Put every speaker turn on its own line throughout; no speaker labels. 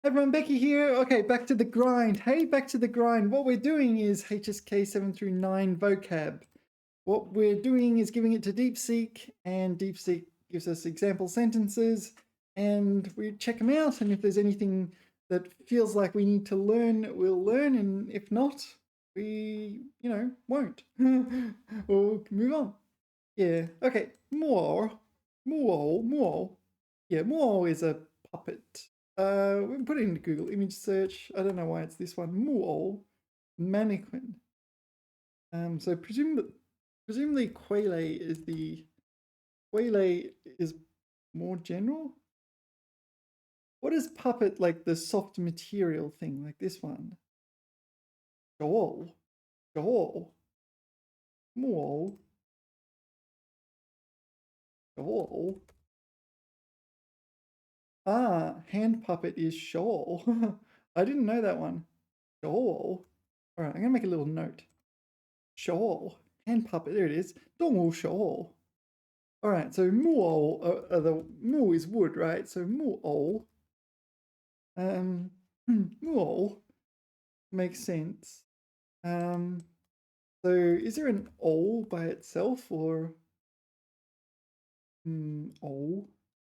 Everyone, Becky here. Okay, back to the grind. Hey, back to the grind. What we're doing is HSK 7 through 9 vocab. What we're doing is giving it to DeepSeek, and DeepSeek gives us example sentences, and we check them out. And if there's anything that feels like we need to learn, we'll learn. And if not, we, won't. We'll move on. Yeah. Okay. More. Yeah, more is a puppet. We put it into Google image search. I don't know why it's this one. More mannequin. So presumably Quayle is more general. What is puppet, like the soft material thing, like this one? Doll. More. Doll. Ah, hand puppet is shawl. I didn't know that one. Shawl. All right, I'm gonna make a little note. Shawl. Hand puppet. There it is. 动物 shawl. All right, so muo, the mu is wood, right? So muo. Muo makes sense. So is there an ol by itself or ol?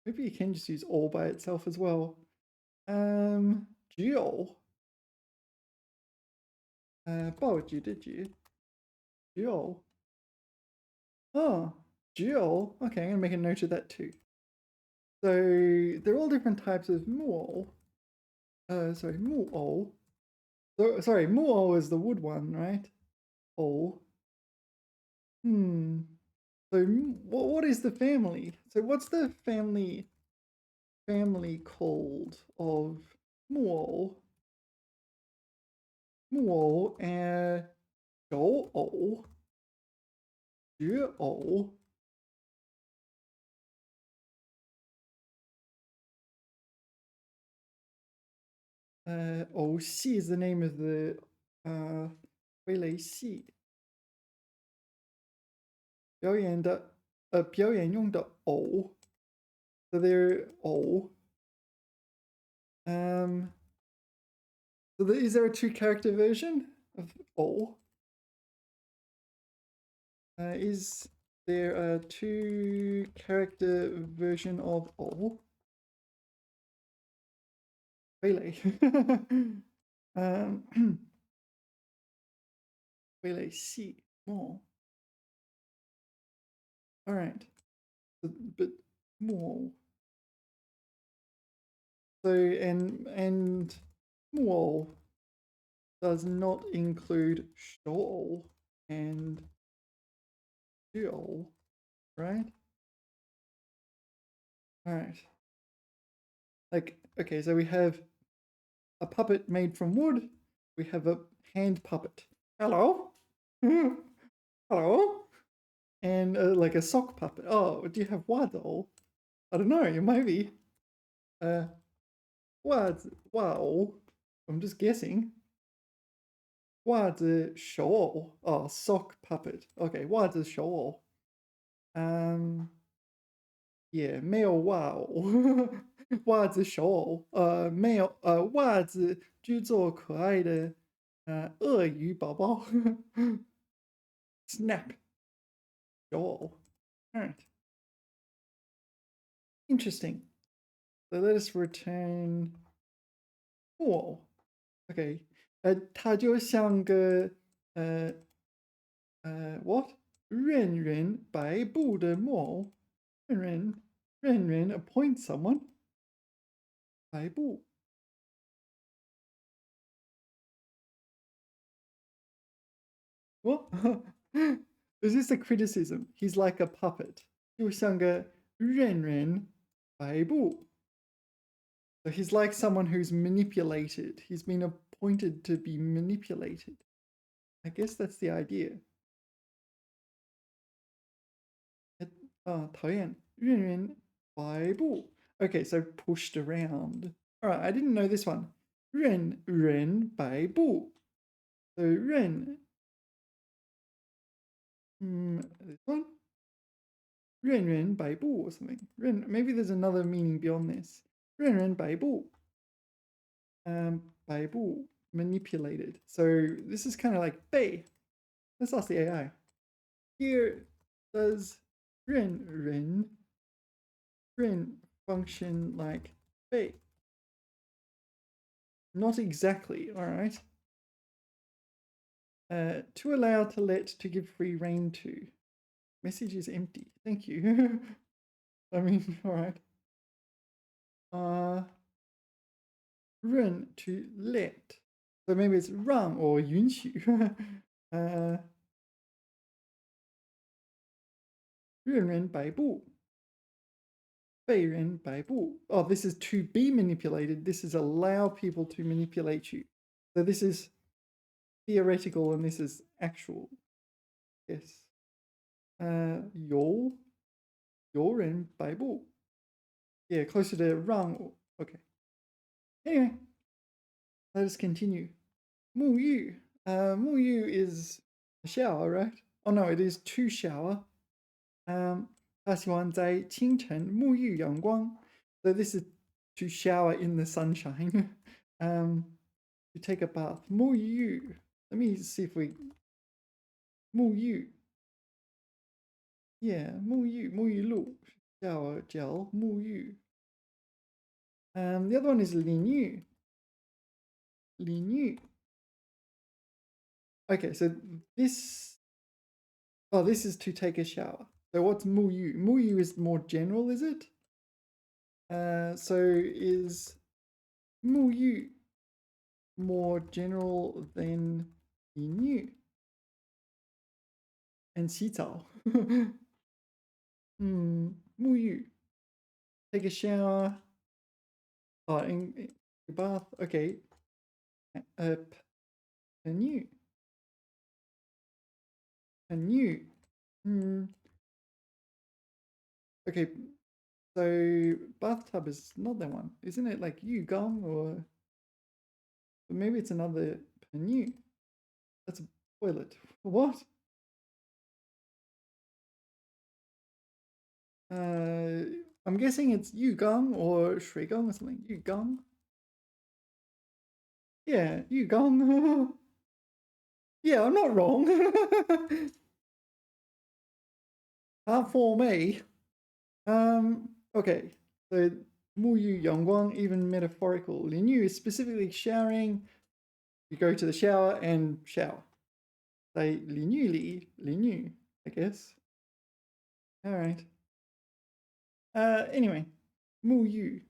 Maybe you can just use ol by itself as well. Jiol. 报纸的纸 Jiol. Oh, Jiol. Okay, I'm gonna make a note of that too. So they're all different types of muol. Sorry, muol. So, sorry, muol is the wood one, right? Ol. So what is the family? So what's the family called of muol? Muol and 手偶, 绝偶. Xi is the name of the 挥雷戏表演用的偶 so they're 偶 so is there a 2-character version of 偶 is there a 2-character version of 偶 挥雷挥雷戏 more. All right, but more. So and more does not include shawl and jewel, right? All right. Like, okay, so we have a puppet made from wood. We have a hand puppet. Hello? Hello? And like a sock puppet. Oh, do you have waddle? I don't know, maybe. Wow. I'm just guessing. 袜子手偶 oh, sock puppet. Okay, 袜子手偶 yeah, 没有袜偶袜子手偶没有袜子制作可爱的鳄鱼宝宝 snap 手偶 all right, interesting. So let us return 木偶 okay 它就像个what 任人摆布的木偶任人 appoint someone 摆布 what is this a criticism? He's like a puppet 就像个任人摆布 so he's like someone who's manipulated. He's been appointed to be manipulated. I guess that's the idea. 讨厌任人摆布 okay, so pushed around. All right, I didn't know this one. 任人摆布 so 任 this one 任人摆布 or something. Maybe there's another meaning beyond this. 任人摆布摆布 manipulated. So this is kind of like 被. Let's ask the AI. Here does 人 function like 被? Not exactly, all right. To allow, to let, to give free rein to. Message is empty. Thank you. I mean, all right. 认 to let. So maybe it's 让 or 允许. 任人摆布. 被人摆布. Oh, this is to be manipulated. This is allow people to manipulate you. So this is theoretical and this is actual. Yes. 有人摆布. Yeah, closer to 让. Okay. Anyway, let us continue. 沐浴. 沐浴 is a shower, right? Oh no, it is to shower. 他喜欢在清晨沐浴阳光. So this is to shower in the sunshine. To take a bath. 沐浴. Let me see if we. 沐浴. Yeah, 沐浴露. Shower gel. 沐浴. The other one is 淋浴. 淋浴. Okay, so this. Oh, this is to take a shower. So what's 沐浴? 沐浴 is more general, is it? So is 沐浴 more general than 淋浴 and 洗澡? 沐浴 take a shower. Oh, in a bath. Okay. New. Okay. So bathtub is not that one, isn't it? Like yugong or maybe it's another new. That's a toilet. What? I'm guessing it's yugong or shuigong or something. Yugong. Yeah, yugong. Yeah, I'm not wrong. For me. Okay. So 沐浴阳光, even metaphorical. 淋浴 is specifically showering. You go to the shower and shower. Say 淋浴里, 淋浴, I guess. All right. Anyway, 沐浴.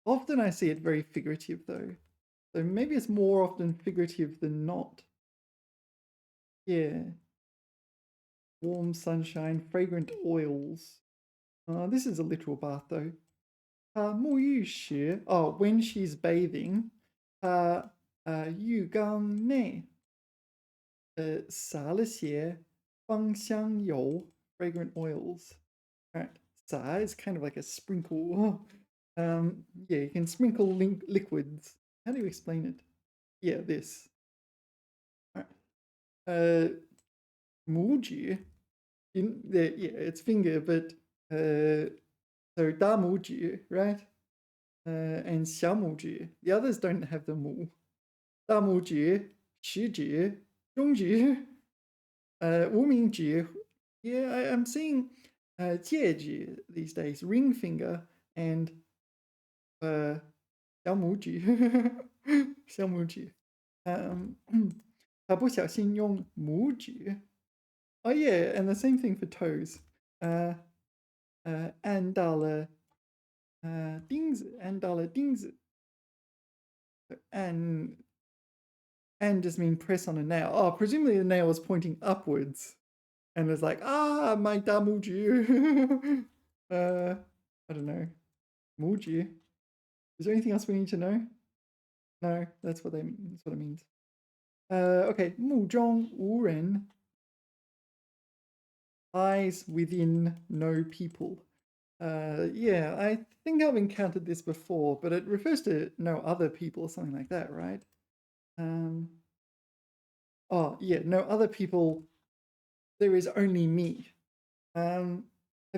Often I see it very figurative though. So maybe it's more often figurative than not. Yeah. Warm sunshine, fragrant oils. This is a literal bath though. 沐浴时, oh, when she's bathing, 浴缸内撒了些芳香油, fragrant oils. All right. 撒 is kind of like a sprinkle. Yeah, you can sprinkle liquids. How do you explain it? Yeah, this. All right. 拇指. Yeah, it's finger, but so 大拇指, right? And 小拇指. The others don't have the 拇. 大拇指, 食指, 中指, 无名指. Yeah, I'm seeing 戒指 these days, ring finger and 小拇指. 小拇指. 他不小心用拇指. Oh yeah, and the same thing for toes. 按到了钉子. And just mean press on a nail. Oh, presumably the nail is pointing upwards. And it's like, my 大拇指. I don't know. 拇指. Is there anything else we need to know? No, that's what it means. Okay, 目中无人. Eyes within no people. Yeah, I think I've encountered this before, but it refers to no other people or something like that, right? Oh, yeah, no other people. There is only me. Have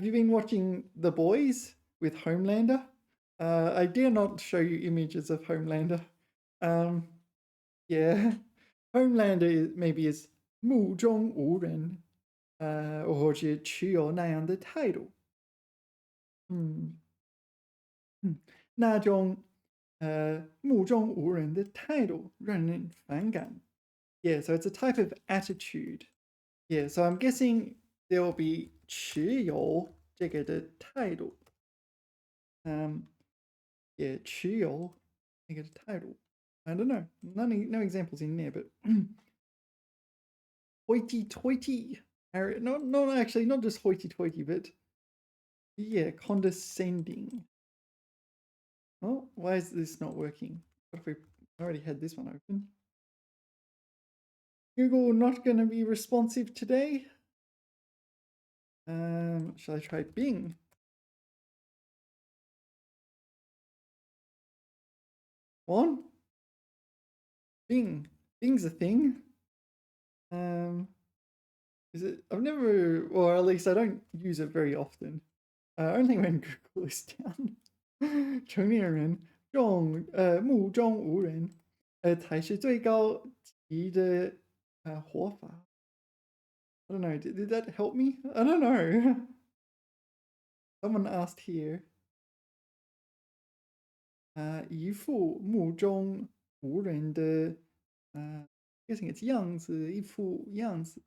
you been watching The Boys with Homelander? I dare not show you images of Homelander. Yeah. Homelander maybe is 目中无人，或者持有那样的态度。嗯嗯，那种目中无人的态度让人反感。Yeah, so it's a type of attitude. Yeah, so I'm guessing there will be 持有这个的态度。Yeah, 持有那个的态度。I don't know. No examples in there, but hoity-toity. Not actually, not just hoity-toity, but yeah, condescending. Oh, why is this not working? What if we already had this one open? Google not going to be responsive today. Shall I try Bing? One? Bing. Bing's a thing. Is it? I've never, or at least I don't use it very often. Only when Google is down. 成年人目中无人，才是最高级的活法。I don't know. Did that help me? I don't know. Someone asked here. 一副目中无人的guessing it's 样子，一副样子。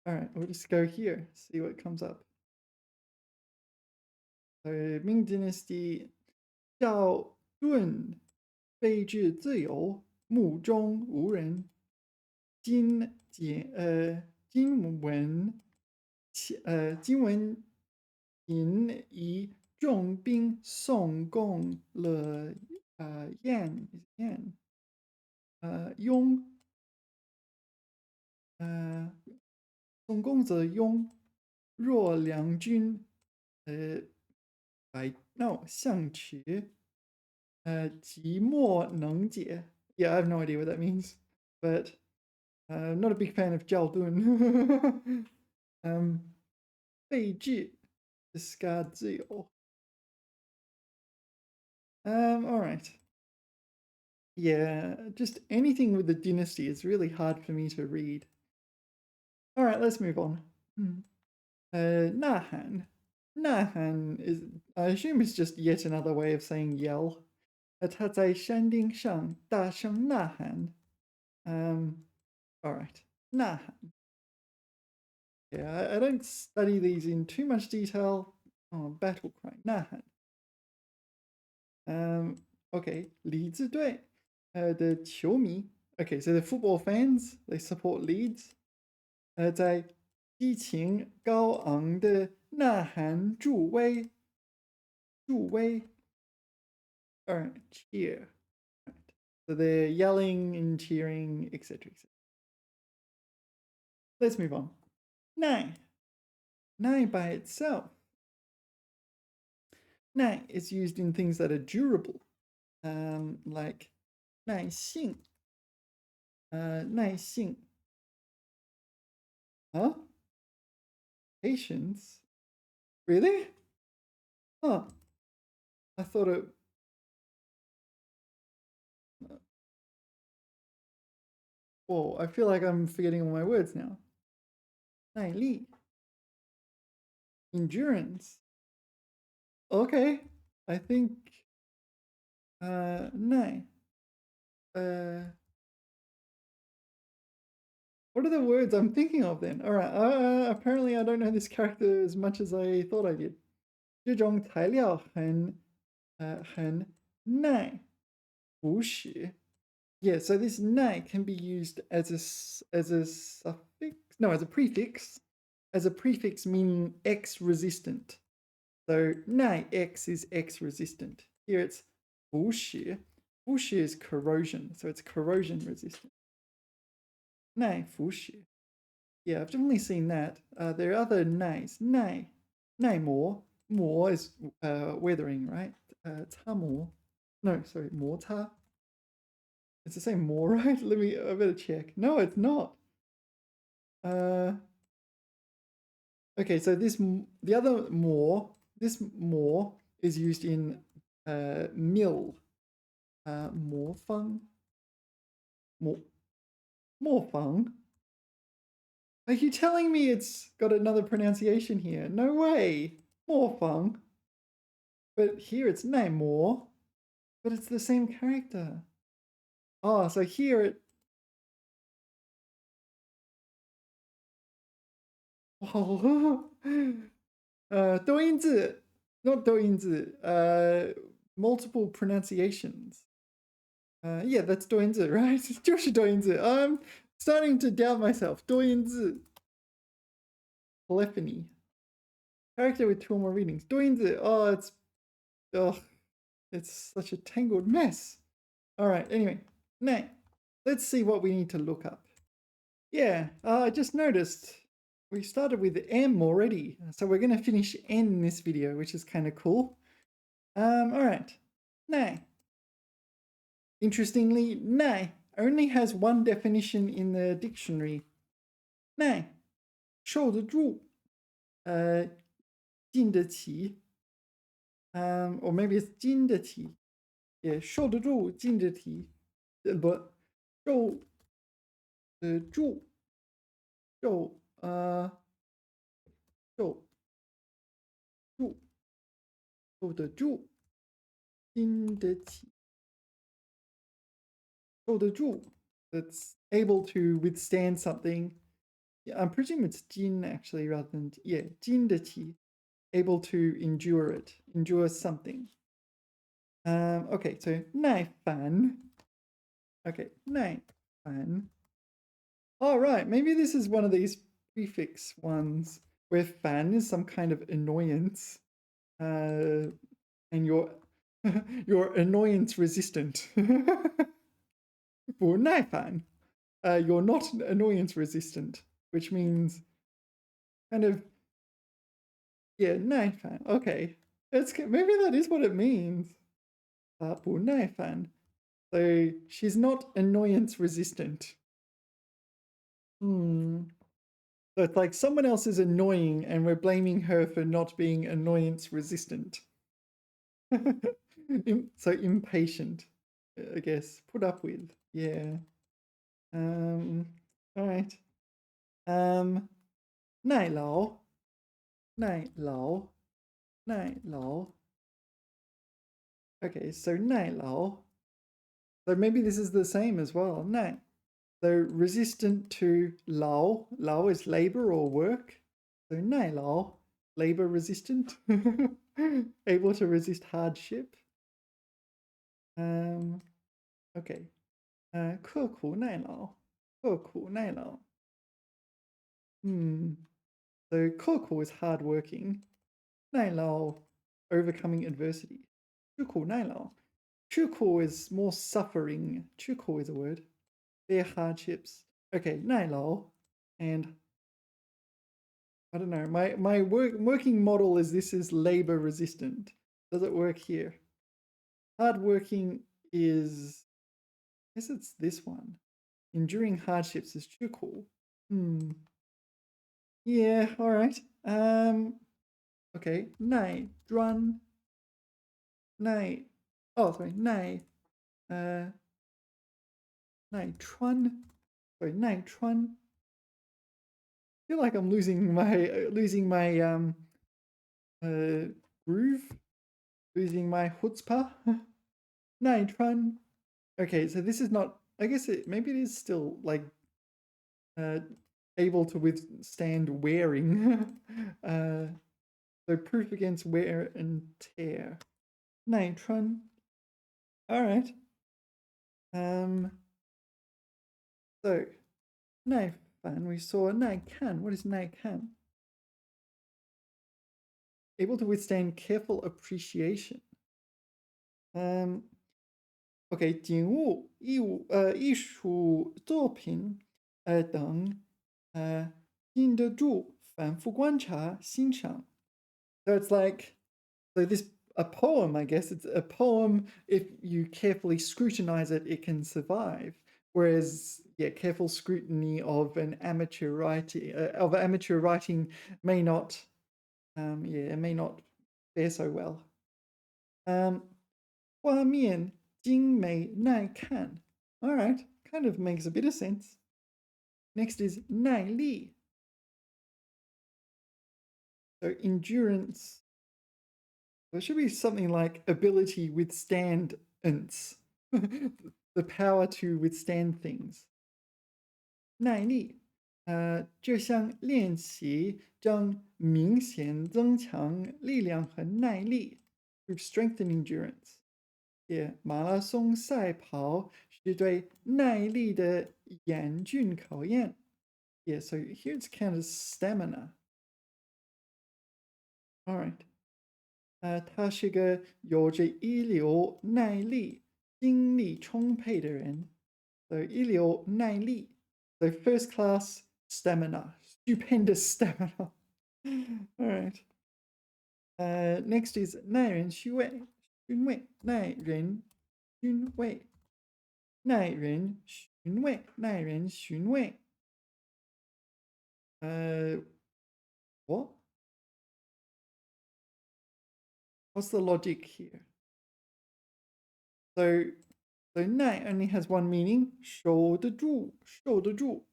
All right, we'll just go here, see what comes up. So Ming Dynasty 赵盾备至自由，目中无人。金文银以重兵送贡了燕雍宋公则雍若两军相持即墨能解。Yeah, I have no idea what that means, but I'm not a big fan of Jiao Dun. 备至 discard 自由。All right. Yeah, just anything with the dynasty is really hard for me to read. All right, let's move on. 呐喊 呐喊 is, I assume it's just yet another way of saying yell. 他在山顶上大声呐喊。All right, 呐喊. Yeah, I don't study these in too much detail. Oh, battle cry, 呐喊. Okay, 李子队 the 球迷 Okay, so the football fans, they support Leeds. 在激情高昂的呐喊助威 Alright, cheer. So they're yelling and cheering, etc. Let's move on. 耐 by itself. 耐 is used in things that are durable, like 耐性 耐性 Huh? Patience? Really? Huh. I thought it... Whoa, I feel like I'm forgetting all my words now. 耐力 Endurance. Okay. I think... 耐 what are the words I'm thinking of then? Alright, apparently I don't know this character as much as I thought I did. 这种材料很耐腐蚀 Yeah, so this 耐 can be used as a suffix, no, as a prefix. As a prefix meaning X resistant. So 耐 X is X resistant. Here it's 腐蚀. 腐蚀 is corrosion, so it's corrosion resistant. 耐腐蚀 Yeah, I've definitely seen that. There are other 耐s. 耐磨 磨 is weathering, right? 擦磨 No, sorry, 摩擦 It's the same more, right? I better check. No, it's not. Okay, so the other more, this more is used in mill. 模仿模仿. Are you telling me it's got another pronunciation here? No way. 模仿. But here it's 奈模, but it's the same character. Oh, so here it. Oh, 多音字, not 多音字, multiple pronunciations. Yeah, that's 多音字, right? 就是多音字. I'm starting to doubt myself. 多音字. Polyphony. Character with 2 or more readings. 多音字. It's such a tangled mess. All right, anyway. Now, let's see what we need to look up. Yeah, I just noticed we started with M already. So we're going to finish N in this video, which is kind of cool. All right. Now, interestingly, 奈 only has one definition in the dictionary. 奈受得住, 经得起, or maybe it's 经得起. Yeah, 受得住, 经得起. But 受得住, 受得住, 经得起. 受得住, that's able to withstand something. Yeah, I'm presuming it's 经 actually rather than, yeah, 经得起, able to endure it, endure something. Okay, so 耐烦. Okay, 耐烦. All right, maybe this is one of these prefix ones where fan is some kind of annoyance, and you're annoyance resistant. 不耐烦. You're not annoyance resistant, which means kind of, yeah, 耐烦. Okay, maybe that is what it means. 不耐烦. So she's not annoyance resistant. So it's like someone else is annoying and we're blaming her for not being annoyance resistant. So impatient, I guess. Put up with. Yeah. All right. 耐劳. 耐劳. 耐劳. Okay, so 耐劳. So maybe this is the same as well. 耐. So resistant to 劳. 劳 is labor or work. So 耐劳, labor resistant. Able to resist hardship. Okay. 刻苦耐劳. 刻苦耐劳. So 刻苦 is hardworking. 耐劳, overcoming adversity. 吃苦耐劳. 吃苦 is more suffering. 吃苦 is a word. They're hardships. Okay, 耐劳. And I don't know, my working model is this is labor resistant. Does it work here? Hardworking is, I guess it's this one. Enduring hardships is 吃苦. Yeah, all right. Okay, 耐专. 耐, oh sorry, 耐穿. Sorry, 耐穿. I feel like I'm losing my groove, losing my chutzpah. 耐穿. Okay, so this is not, I guess maybe it is still like able to withstand wearing. So proof against wear and tear. 耐穿. All right. So 耐烦, we saw 耐看. What is 耐看? Able to withstand careful appreciation. Okay, 景物、艺术作品等经得住反复观察欣赏. So it's like, so this a poem, I guess it's a poem. If you carefully scrutinize it, it can survive. Whereas, yeah, careful scrutiny of an amateur writing may not, it may not fare so well. 画面精美耐看. All right, kind of makes a bit of sense. Next is 耐力. So endurance. There should be something like ability withstandance. The power to withstand things. 耐力，这项练习将明显增强力量和耐力 ，to strengthen endurance。马拉松赛跑是对耐力的严峻考验。So here it's counted as stamina. All right. 他是个有着一流耐力、精力充沛的人。一流耐力。So first class stamina, stupendous stamina. All right. Next is 耐人寻味，耐人寻味，耐人寻味，耐人寻味。What? What's the logic here? So 耐 only has one meaning, 守得住，守得住，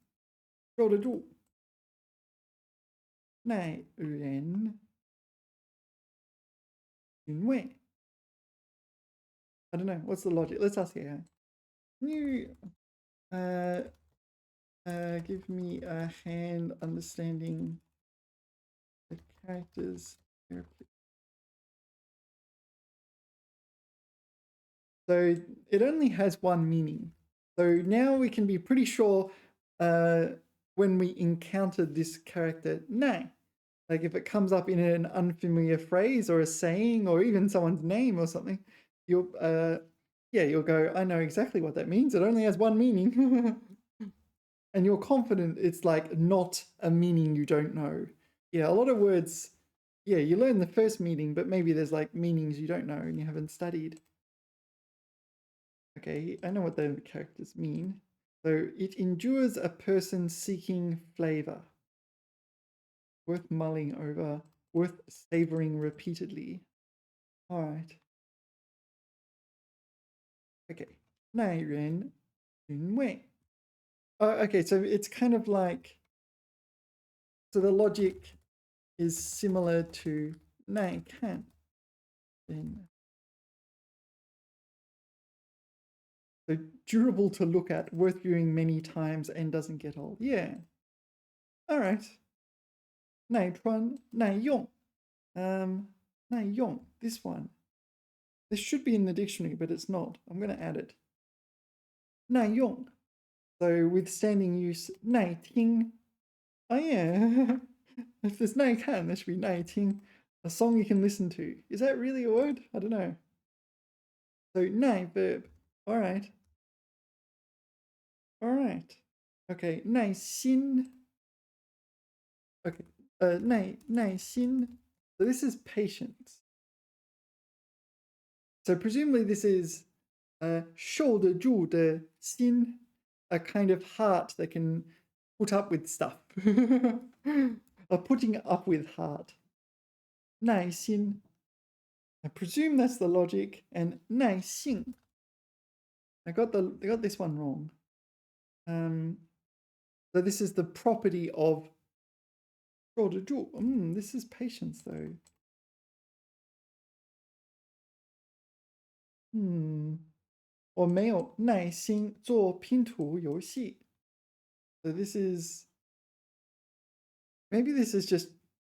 守得住。耐人寻味。I don't know. What's the logic? Let's ask AI. Can you give me a hand understanding the characters here, please? So it only has one meaning. So now we can be pretty sure when we encounter this character, 耐. Like if it comes up in an unfamiliar phrase or a saying or even someone's name or something, you'll go, I know exactly what that means. It only has one meaning. And you're confident it's like not a meaning you don't know. Yeah, a lot of words, you learn the first meaning, but maybe there's like meanings you don't know and you haven't studied. Okay, I know what the characters mean. So it endures a person seeking flavor. Worth mulling over, worth savoring repeatedly. All right. Okay. 耐人寻味. Oh, okay, so it's kind of like, so the logic is similar to 耐看. Then, so durable to look at, worth viewing many times, and doesn't get old. Yeah. All right. 耐穿,耐用. 耐用, this one. This should be in the dictionary, but it's not. I'm going to add it. 耐用. So withstanding use, 耐听. Oh yeah. If there's 耐看, there should be 耐听. A song you can listen to. Is that really a word? I don't know. So 耐 verb. All right. All right. Okay. 耐心. Okay. 耐心. So this is patience. So presumably this is 受得住的心, a kind of heart that can put up with stuff. Or putting up with heart. 耐心. I presume that's the logic. And 耐性. I got this one wrong. So this is the property of 受得住. This is patience though. 我没有耐心做拼图游戏. So this is, maybe this is just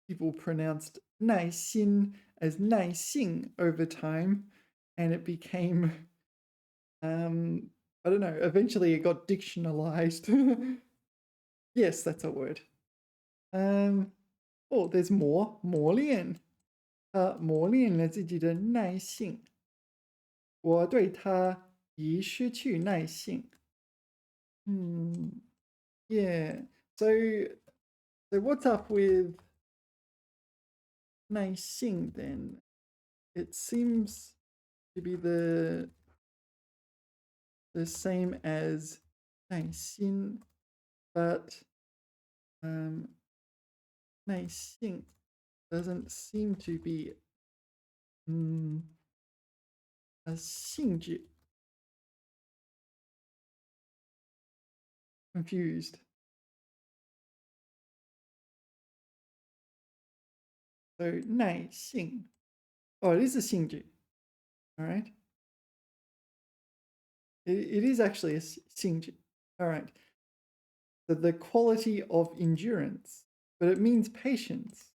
people pronounced 耐心 as 耐性 over time, and it became, I don't know, eventually it got dictionalized. Yes, that's a word. Oh, there's more. 磨练. 磨练了自己的耐性. 我对他已失去耐性. Yeah. So what's up with 耐性 then? It seems to be the same as 耐心, but 耐性 doesn't seem to be a 性质. confused. So 耐性. Oh, it is a 性质. All right. It is actually a 性质. All right. So the quality of endurance, but it means patience.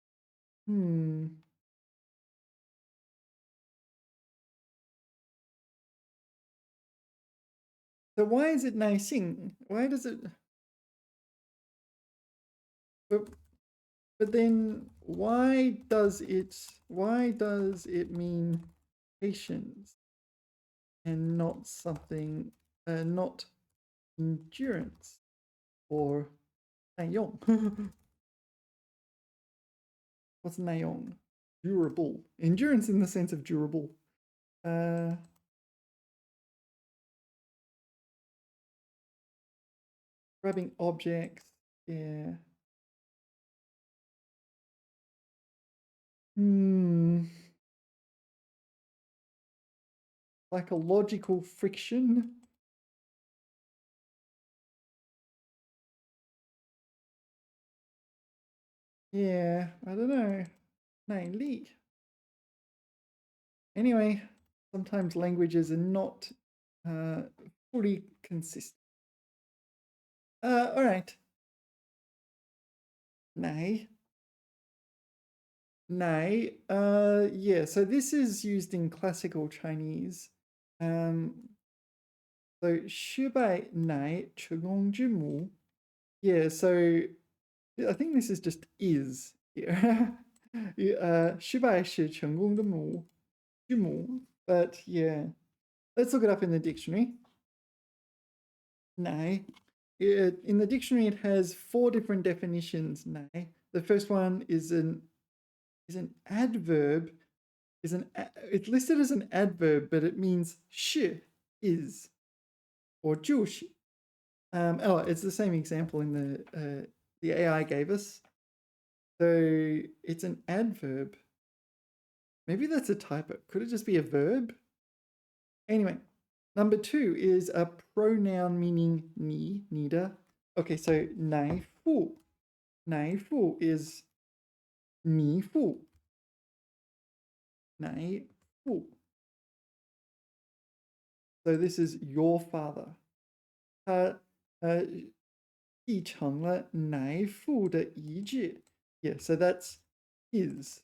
So why is it 耐性? Why does it? But then why does it mean patience and not something, not endurance or 耐用? What's 耐用? Durable. Endurance in the sense of durable. Grabbing objects. Yeah. Psychological friction. Yeah, I don't know. 耐力. Anyway, sometimes languages are not fully consistent. All right. 耐. Yeah, so this is used in classical Chinese. So 失败乃成功之母. Yeah, so I think this is just is here. 失败是成功的母, 之母. But yeah, let's look it up in the dictionary. 乃. In the dictionary, it has 4 different definitions. 乃. The first one is an adverb. It's listed as an adverb, but it means 是 is or 就是. It's the same example in the AI gave us. So it's an adverb. Maybe that's a typo. Could it just be a verb? Anyway, number 2 is a pronoun meaning 你, 你的. Okay, so 乃父. 乃父 is 你父. 乃父. So this is your father. 他继承了乃父的遗志. Yeah, so that's his.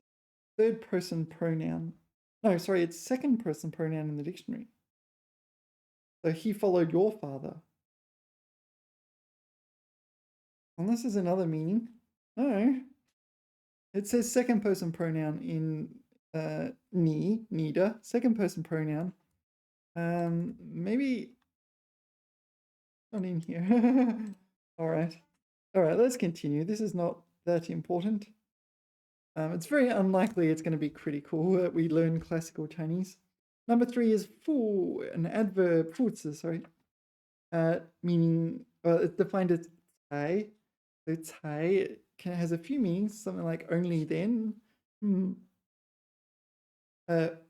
Third person pronoun. No, sorry, it's second person pronoun in the dictionary. So he followed your father. Unless there's another meaning. No. It says second person pronoun in 你的, second person pronoun. Maybe not in here. All right, let's continue. This is not that important. It's very unlikely it's going to be critical that we learn classical Chinese. Number 3 is 父, an adverb, 父子, sorry. Meaning, it's defined as 才. So 才has a few meanings, something like only then.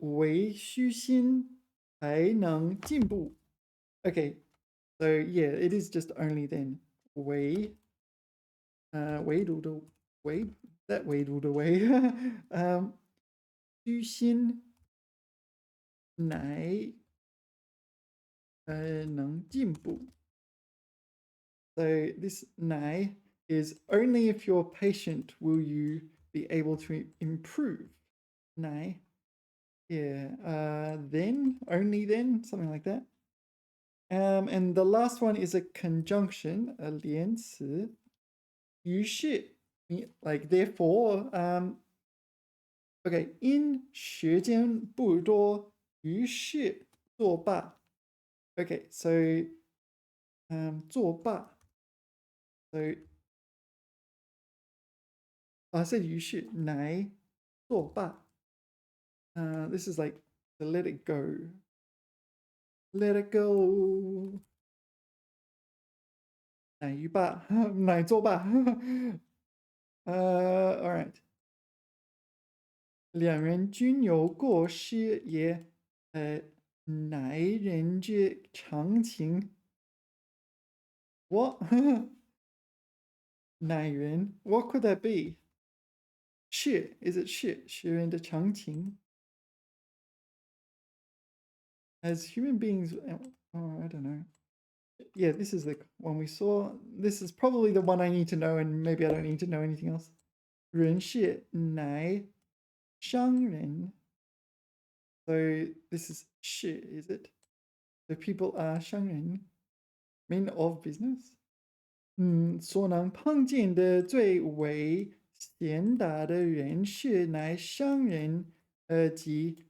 为虚心才能进步. Okay, so yeah, it is just only then. 为读的为 that 为读的为虚心乃能进步. So this 乃 is only if you're patient will you be able to improve. 乃. Yeah, then, only then, something like that. And the last one is a conjunction, a 连词. 于是, like therefore. Okay, 因时间不多，于是作罢. Okay, so 作罢. So I said 于是, 乃作罢. This is like to let it go. Let it go. 乃于罢, 乃作罢. All right. 两人均有过失也，乃人之常情. What? 奶人? What could that be? 是, is it 是? 是人的常情? As human beings, oh, I don't know. Yeah, this is the one we saw. This is probably the one I need to know, and maybe I don't need to know anything else. 人是乃商人. So this is 是, is it? So people are 商人, men of business. 所能碰见的最为贤达的人是乃商人，及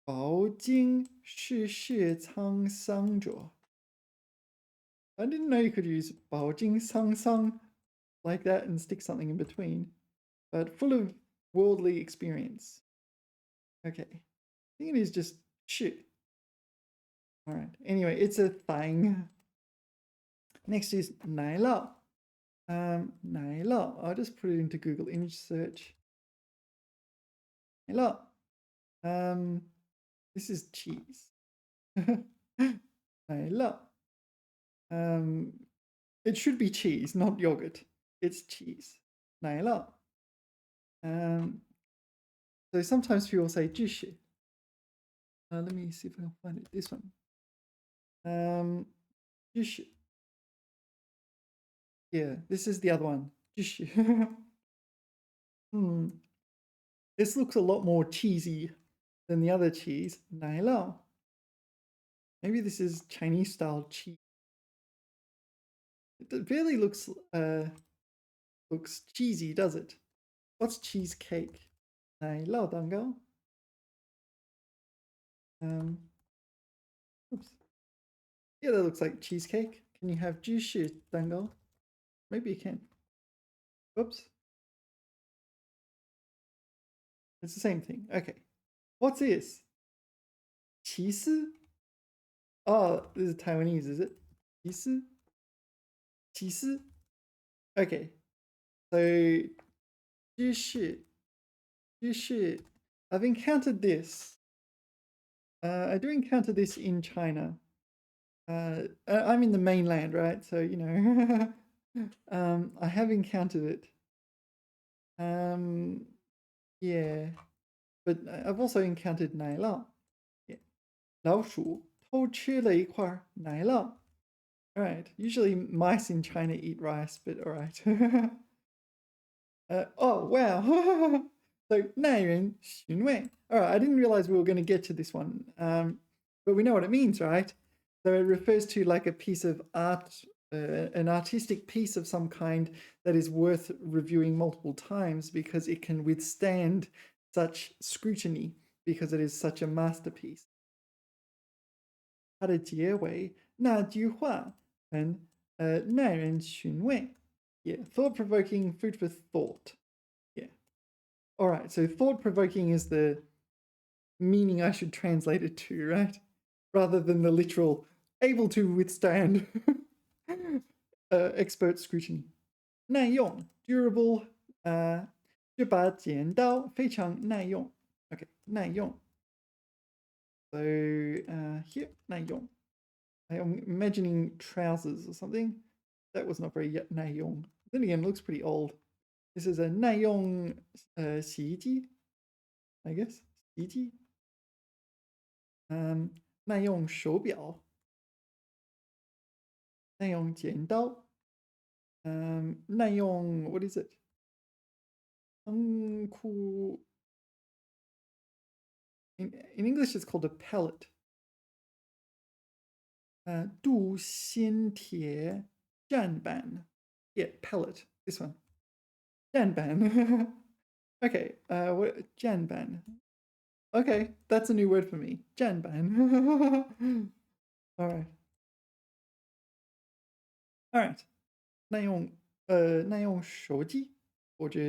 饱经世事沧桑者。I didn't know you could use 饱经沧桑 like that and stick something in between, but full of worldly experience. Okay, I think it is just 是. All right. Anyway, it's a thing. Next is 奶酪. 奶酪. I'll just put it into Google image search. 奶酪. This is cheese. 奶酪. It should be cheese, not yogurt. It's cheese. 奶酪. So sometimes people say 知识. Let me see if I can find it. This one. 知识. Yeah, this is the other one. 知识. This looks a lot more cheesy than the other cheese. 奶酪. Maybe this is Chinese style cheese. It barely looks cheesy, does it? What's cheesecake? 奶酪蛋糕. Oops. Yeah, that looks like cheesecake. Can you have 芝士蛋糕? Maybe you can. Oops. It's the same thing. Okay. What's this? 起司? Oh, this is Taiwanese, is it? 起司? 起司? Okay. So, 芝士. 芝士. I've encountered this. I do encounter this in China. I'm in the mainland, right? So, you know, I have encountered it. Yeah, but I've also encountered 奶酪. Yeah. 老鼠偷吃了一块奶酪. All right. Usually mice in China eat rice, but all right. Oh, wow. So 耐人寻味. All right. I didn't realize we were going to get to this one. But we know what it means, right? So it refers to like a piece of art, an artistic piece of some kind that is worth reviewing multiple times because it can withstand such scrutiny because it is such a masterpiece. 它的结尾那句话很耐人寻味. Yeah, thought-provoking, food for thought. Yeah. All right, so thought-provoking is the meaning I should translate it to, right? Rather than the literal able to withstand expert scrutiny. 耐用, durable, 这把剪刀非常耐用. Okay, 耐用. So here, 耐用. I'm imagining trousers or something. That was not very 耐用. Then again, it looks pretty old. This is a 耐用洗衣机, I guess. 洗衣机. 耐用手表. 耐用剪刀. 耐用, what is it? 仓库. In English, it's called a pellet. 镀锌铁站板. Yeah, pellet. This one. 站板. Okay, what 站板? Okay, that's a new word for me. 站板. All right. All right. 耐用手机或者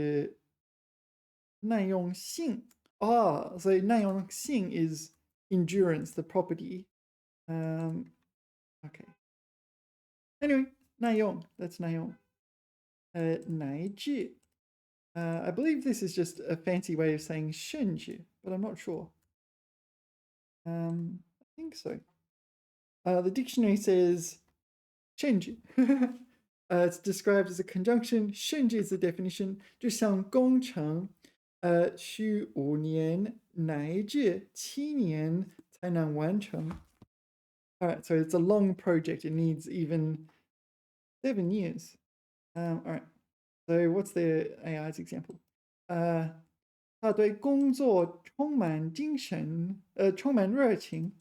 耐用性. Oh, so 耐用性 is endurance, the property. Okay. Anyway, 耐用, that's 耐用. 乃至. I believe this is just a fancy way of saying 甚至, but I'm not sure. I think so. The dictionary says 甚至 it's described as a conjunction. 甚至 is the definition. 就像工程需5年乃至7年才能完成. All right, so it's a long project. It needs even 7 years. All right. So what's the AI's example? 他对工作充满精神，充满热情，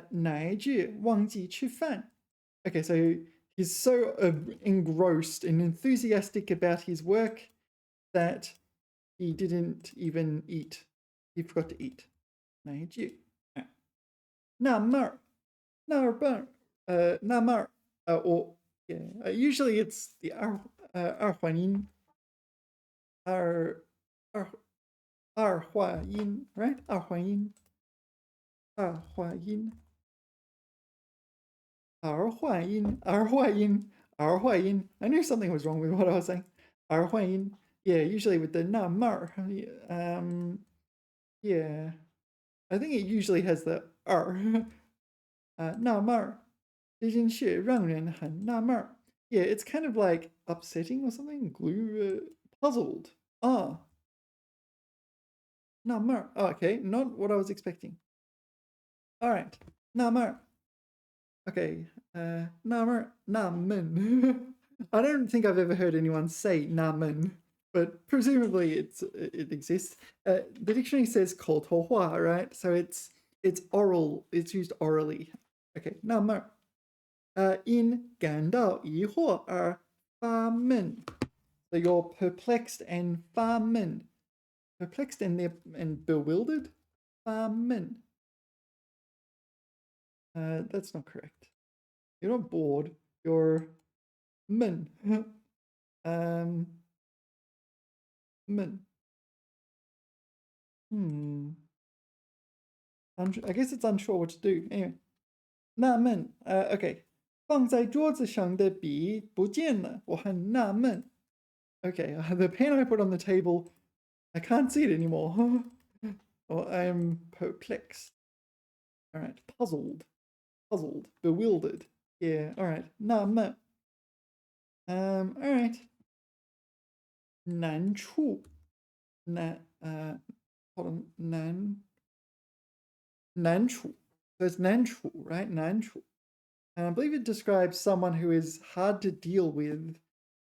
乃至忘记吃饭. Okay, so he's so engrossed and enthusiastic about his work that he didn't even eat. He forgot to eat. 乃至纳闷儿，纳闷儿，纳闷儿，or yeah, usually it's the 二环音，二化音, right? 二环音，二化音，儿化音，儿化音，儿化音. I knew something was wrong with what I was saying. 儿化音. Yeah, usually with the 纳闷儿. Yeah. I think it usually has the 纳闷儿. 这件事让人很纳闷儿. Yeah, it's kind of like upsetting or something. Puzzled.纳闷儿. Oh, okay, not what I was expecting. All right. 纳闷儿. Okay. 纳闷儿, 纳闷. I don't think I've ever heard anyone say 纳闷, but presumably it exists. The dictionary says 口头话, right? So it's oral. It's used orally. Okay. 纳闷儿. 因感到疑惑而发闷. So you're perplexed and 发闷. Perplexed and bewildered? 发闷. That's not correct. You're not bored. You're 闷. 闷. I guess it's unsure what to do. Anyway. 纳闷. Okay. 放在桌子上的笔不见了，我很纳闷. Okay, the pen I put on the table, I can't see it anymore. Or I'm perplexed. All right, puzzled, bewildered. Yeah, all right, 纳闷. All right. 难处. Hold on, 难处. So it's 难处, right? 难处. And I believe it describes someone who is hard to deal with,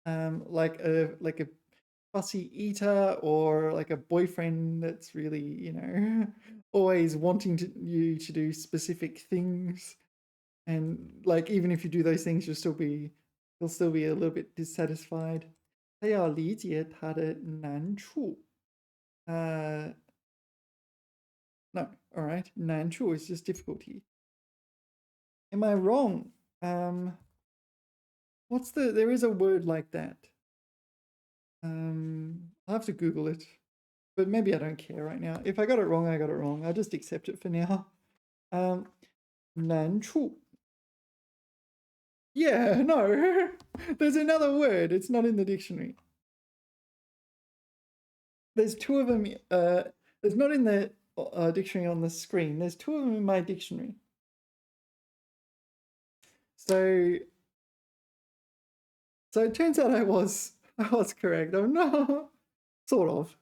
like a fussy eater, or like a boyfriend that's really, always wanting you to do specific things, and like even if you do those things, you'll still be a little bit dissatisfied. 他要理解他的难处. No, all right. 难处 is just difficulty. Am I wrong? There is a word like that. I'll have to Google it, but maybe I don't care right now. If I got it wrong, I got it wrong. I'll just accept it for now. 难处. Yeah, no. There's another word. It's not in the dictionary. There's two of them. There's not in the dictionary on the screen. There's two of them in my dictionary. So it turns out I was correct. Oh no, sort of.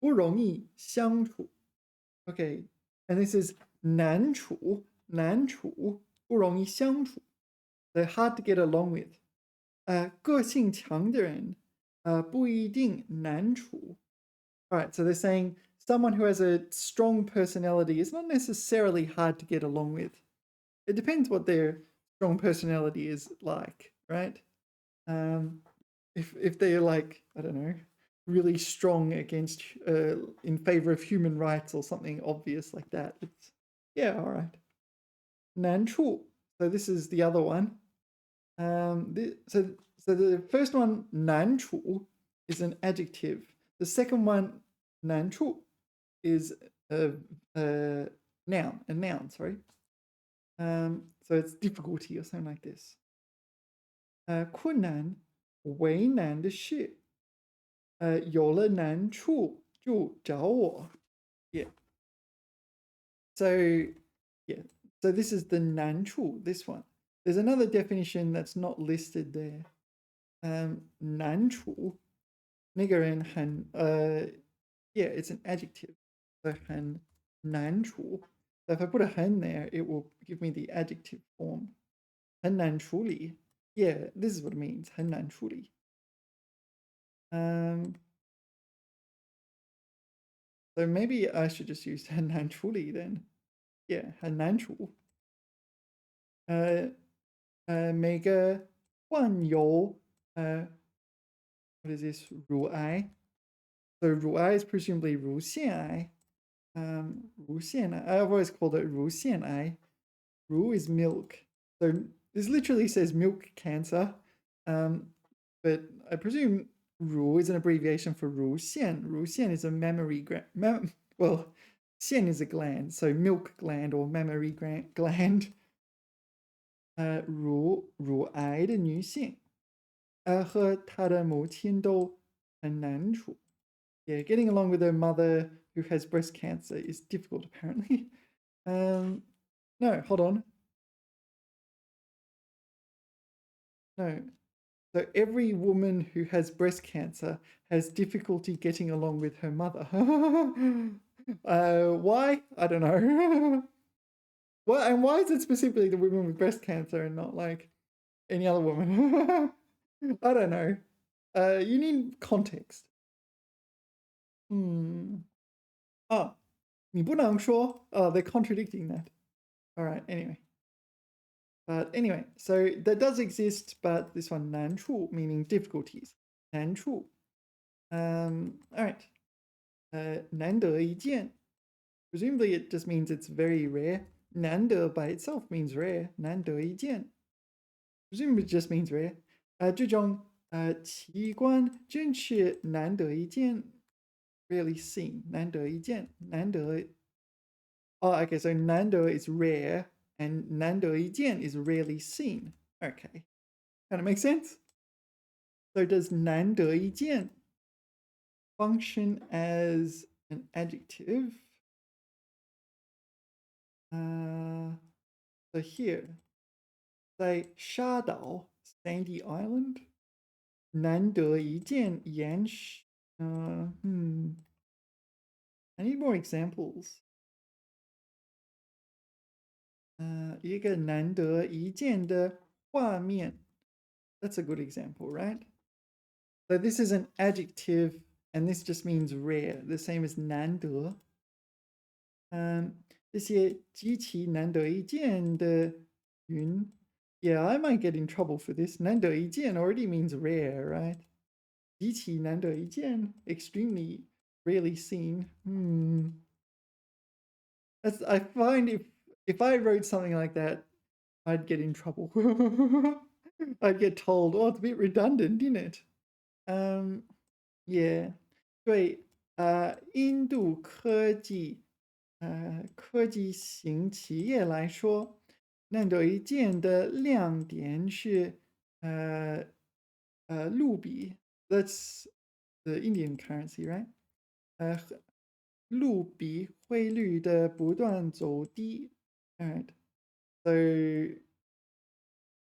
不容易相处. Okay, and this is 难处, 不容易相处. They're hard to get along with. 个性强的人不一定难处. All right, so they're saying someone who has a strong personality is not necessarily hard to get along with. It depends what their strong personality is like, right? If they're like, I don't know, really strong against in favor of human rights or something obvious like that, it's all right. 难处. So this is the other one. So the first one, 难处, is an adjective. The second one, 难处, is a noun. Sorry. So it's difficulty or something like this. 困难为难的事，有了难处就找我. Yeah. So this is the 难处, this one. There's another definition that's not listed there. 难处那个人很 yeah, it's an adjective. So 很难处. So if I put a 很 there, it will give me the adjective form. 很难处理. Yeah, this is what it means. 很难处理. So maybe I should just use 很难处理 then. Yeah, 很难处. 每个患有 what is this? 乳癌. So 乳癌 is presumably 乳腺癌. 乳腺癌. I've always called it 乳腺癌. 乳 is milk. So this literally says milk cancer. But I presume 乳 is an abbreviation for 乳腺. 乳腺 is a mammary gland. Well, 腺 is a gland, so milk gland or mammary gland. 乳癌的女性，和她的母亲都很难处。Yeah, getting along with her mother who has breast cancer is difficult apparently. No, hold on. No. So every woman who has breast cancer has difficulty getting along with her mother. Why? I don't know. Well, and why is it specifically the women with breast cancer and not like any other woman? I don't know. You need context. Oh, 你不能说. Oh, they're contradicting that. All right, anyway. But anyway, so that does exist, but this one 难处 meaning difficulties. 难处. All right. 难得一见. Presumably it just means it's very rare. 难得 by itself means rare. 难得一见. Presumably it just means rare. 这种奇观真是难得一见. Rarely seen. 难得一见. 难得. Oh, okay, so 难得 is rare. And 难得一见 is rarely seen. Okay. Kind of makes sense? So does 难得一见 function as an adjective? So here, say 沙岛, sandy island. 难得一见岩石. I need more examples. 一个难得一见的画面. That's a good example, right? So this is an adjective, and this just means rare, the same as 难得. 这些极其难得一见的云. Yeah, I might get in trouble for this. 难得一见 already means rare, right? 极其难得一见, extremely rarely seen. I find if I wrote something like that, I'd get in trouble. I'd get told, oh, it's a bit redundant, isn't it? Yeah. 对，印度科技型企业来说，难得一见的亮点是卢比 ，that's the Indian currency, right? 卢比汇率的不断走低 ，alright. So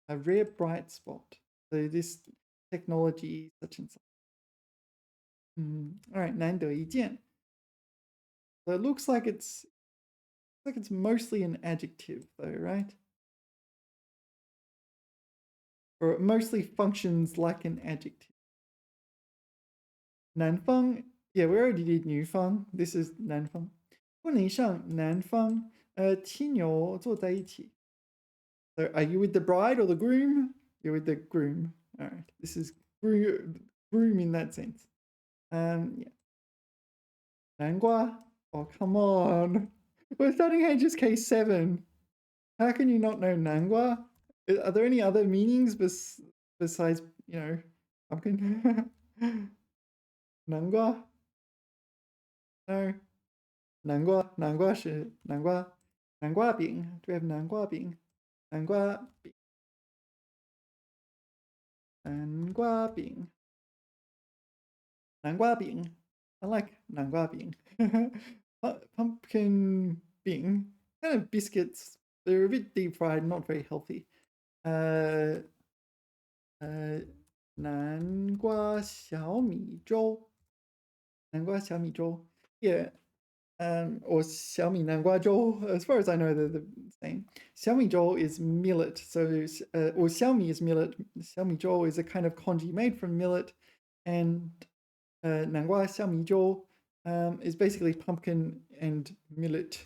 a rare bright spot. So this technology, such and such. All right, 难得一见. So it looks like it's mostly an adjective, though, right? Or it mostly functions like an adjective. 南方, yeah, we already did 女方. This is 南方. 婚礼上男方亲友坐在一起. So are you with the bride or the groom? You're with the groom. All right. This is groom in that sense. Yeah. 南瓜. Oh, come on. We're studying HSK 7. How can you not know 南瓜? Are there any other meanings besides, pumpkin? 南瓜? No. 南瓜是南瓜饼. Do we have 南瓜饼? 南瓜饼. 南瓜饼. 南瓜饼. I like 南瓜饼. Pumpkin bing. Kind of biscuits. They're a bit deep fried, not very healthy. 呃南瓜小米粥，南瓜小米粥。Yeah, or 小米南瓜粥. As far as I know, they're the same. 小米粥 is millet, so or 小米 is millet. 小米粥 is a kind of congee made from millet, and 南瓜小米粥 is basically pumpkin and millet.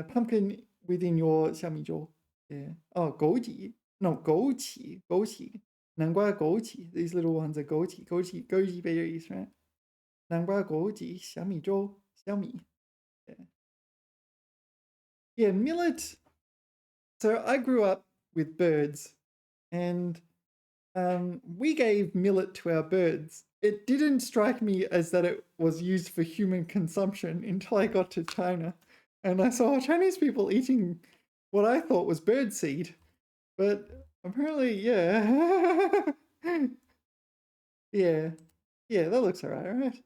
Pumpkin within your 小米粥. Yeah. Oh, goji. No, goji. Goji. 南瓜枸杞. These little ones are goji berries, right? 南瓜枸杞小米粥小米. Yeah, millet. So I grew up with birds, and we gave millet to our birds. It didn't strike me as that it was used for human consumption until I got to China, and I saw Chinese people eating what I thought was bird seed, but apparently, yeah, yeah, that looks alright, right?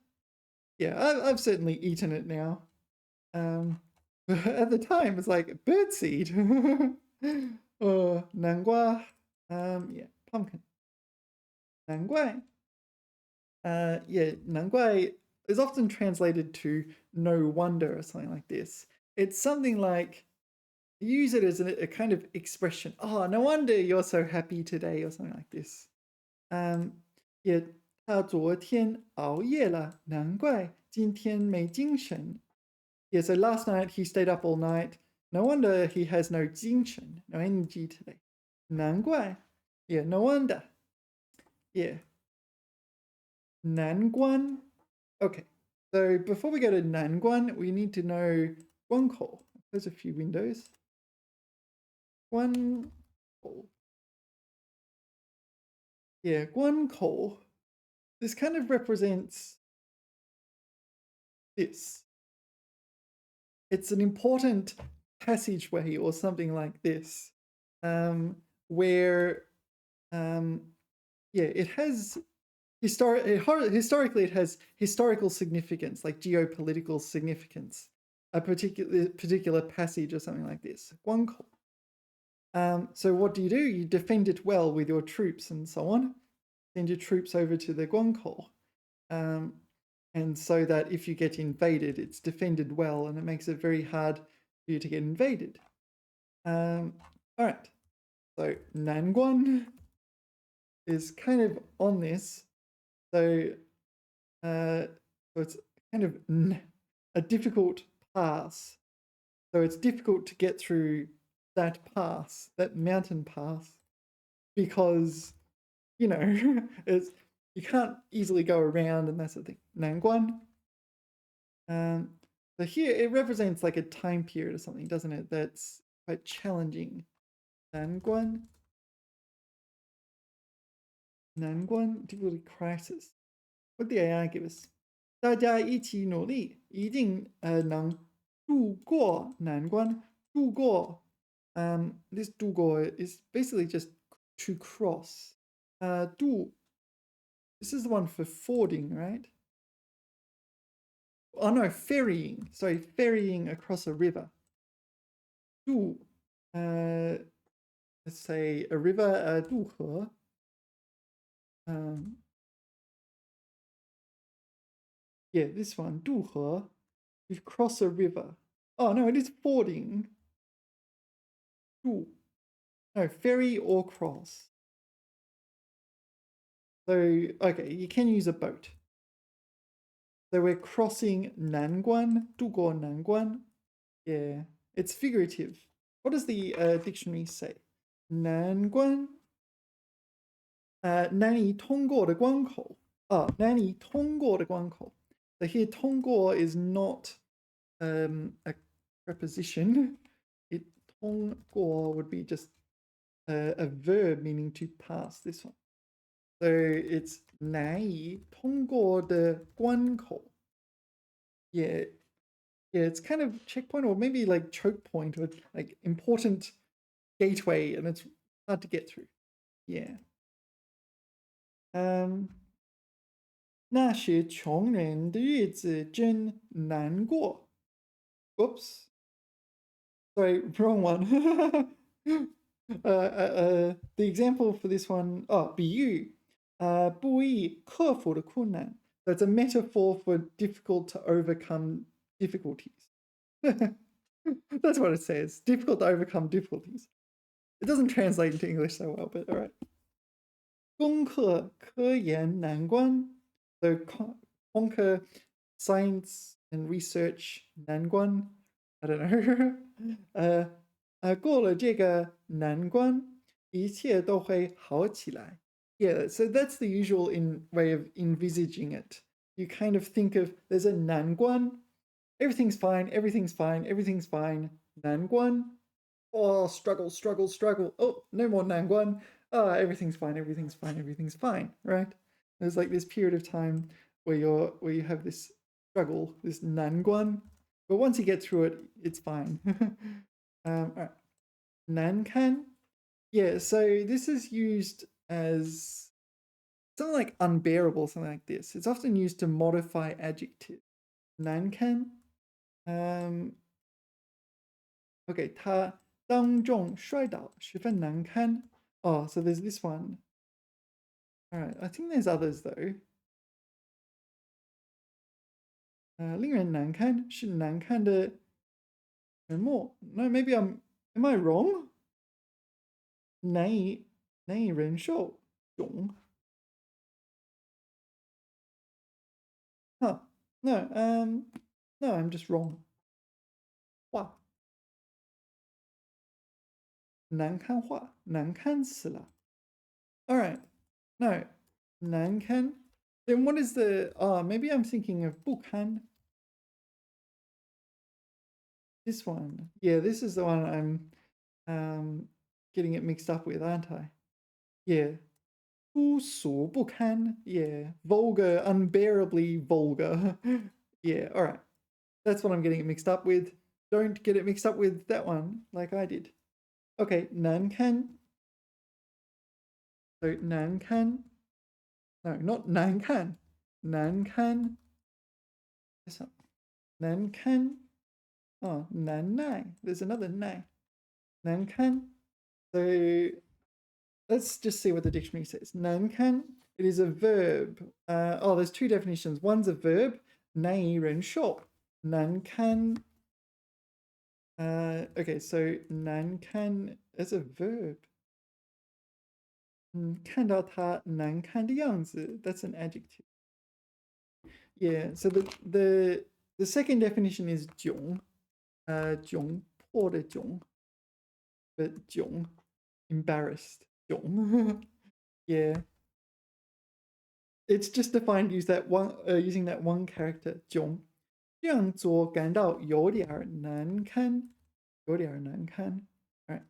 Yeah, I've certainly eaten it now. At the time, it's like bird seed. Or 南瓜. Yeah, pumpkin. 难怪. Yeah, 难怪 is often translated to no wonder or something like this. It's something like, use it as a kind of expression. Oh, no wonder you're so happy today, or something like this. Yeah, 他昨天熬夜了，难怪今天没精神. Yeah, so last night he stayed up all night. No wonder he has no 精神, no energy today. 难怪. Yeah, no wonder. Yeah. 难关. Okay, so before we go to 难关, we need to know 关口. There's a few windows. 关口. Yeah, 关口. This kind of represents this. It's an important passageway or something like this, where, yeah, it has historically it has historical significance, like geopolitical significance. A particular passage or something like this. 关口. So what do? You defend it well with your troops and so on. Send your troops over to the 关口. And so that if you get invaded, it's defended well, and it makes it very hard for you to get invaded. All right. So 难关 is kind of on this. So it's kind of a difficult pass. So it's difficult to get through that pass, that mountain pass, because, you know, you can't easily go around, and that's the thing. 难关. So here it represents like a time period or something, doesn't it? That's quite challenging. 难关. 难关, difficulty crisis. What did the AI give us? 大家一起努力，一定能度过难关。度过, this 度过 is basically just to cross. 渡, this is the one for fording, right? Oh no, ferrying. Sorry, ferrying across a river. 渡, let's say a river, 渡河. Yeah, this one, 渡河. You cross a river. Oh no, it is fording. 渡. No, ferry or cross. So, okay, you can use a boat. So we're crossing 难关, 渡过难关. Yeah, it's figurative. What does the dictionary say? 难关, 难以通过的关口.难以通过的关口. So here, 通过 is not a preposition. 通过 would be just a verb meaning to pass, this one. So it's 难以通过的关口. Yeah, it's kind of checkpoint, or maybe like choke point, or like important gateway, and it's hard to get through. Yeah. 那些穷人的日子真难过. Oops. Sorry, wrong one. The example for this one, 比喻, 不易克服的困难. So it's a metaphor for difficult to overcome difficulties. That's what it says. Difficult to overcome difficulties. It doesn't translate into English so well, but all right. 攻克科研难关. So conquer science and research 难关. I don't know. 过了这个难关，一切都会好起来. Yeah, so that's the usual way of envisaging it. You kind of think of there's a 难关, everything's fine, everything's fine, everything's fine. 难关, oh, struggle, struggle, struggle. Oh, no more 难关. Oh, everything's fine, everything's fine, everything's fine, right? There's like this period of time where you have this struggle, this 难关, but once you get through it, it's fine. All right. 难堪. Yeah, so this is used as something like unbearable, something like this. It's often used to modify adjective. 难堪. Okay, 他当众摔倒，十分难堪. Oh, so there's this one. All right, I think there's others though. 令人难堪是难看的沉默. No, maybe am I wrong? 难以忍受囧. Huh. No, no, I'm just wrong. 话难看话难看死了. All right. No, 难看. Then what is the maybe I'm thinking of 不堪. This one. Yeah, this is the one I'm getting it mixed up with, aren't I? Yeah. 粗俗不堪. Yeah. Vulgar, unbearably vulgar. Yeah, all right. That's what I'm getting it mixed up with. Don't get it mixed up with that one like I did. Okay, 难堪. So 难堪. No, not 难看. 难堪. This one. 难堪. Oh, 难耐. There's another 耐. 难堪. So let's just see what the dictionary says. 难堪. It is a verb. There's two definitions. One's a verb. 难以忍受. 难堪. Okay, so 难堪 is a verb. 看到他难看的样子, that's an adjective. Yeah, so the second definition is 窘. 窘迫的窘. But 窘, embarrassed. 窘. Yeah. It's just defined using that one character 窘. 这样做感到有点难堪. 有点难堪. All right.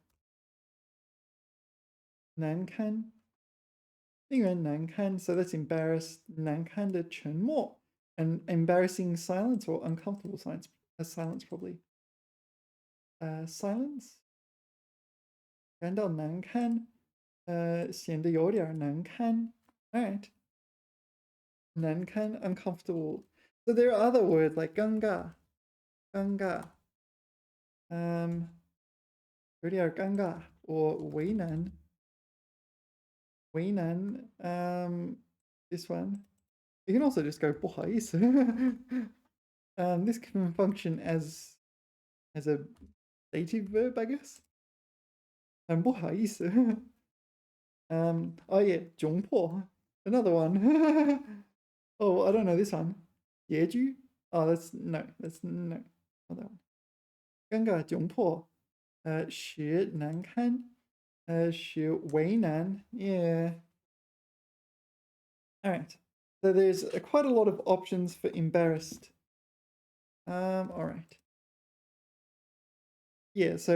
难堪. 令人难堪, so that's embarrassed. 难堪的沉默. And embarrassing silence or uncomfortable silence. Silence probably. Silence. 感到难堪. 显得有点难堪. All right. 难堪, uncomfortable. So there are other words like 尴尬. 尴尬. 有点尴尬 or 为难. 为难. This one. You can also just go 不好意思. This can function as a dative verb, I guess. 不好意思. Oh yeah, 窘迫. Another one. Oh, I don't know this one. 拮据? Oh, that's no. Not that one. 尴尬窘迫. 使难堪. 使为难. Yeah. All right. So there's quite a lot of options for embarrassed. All right. Yeah, so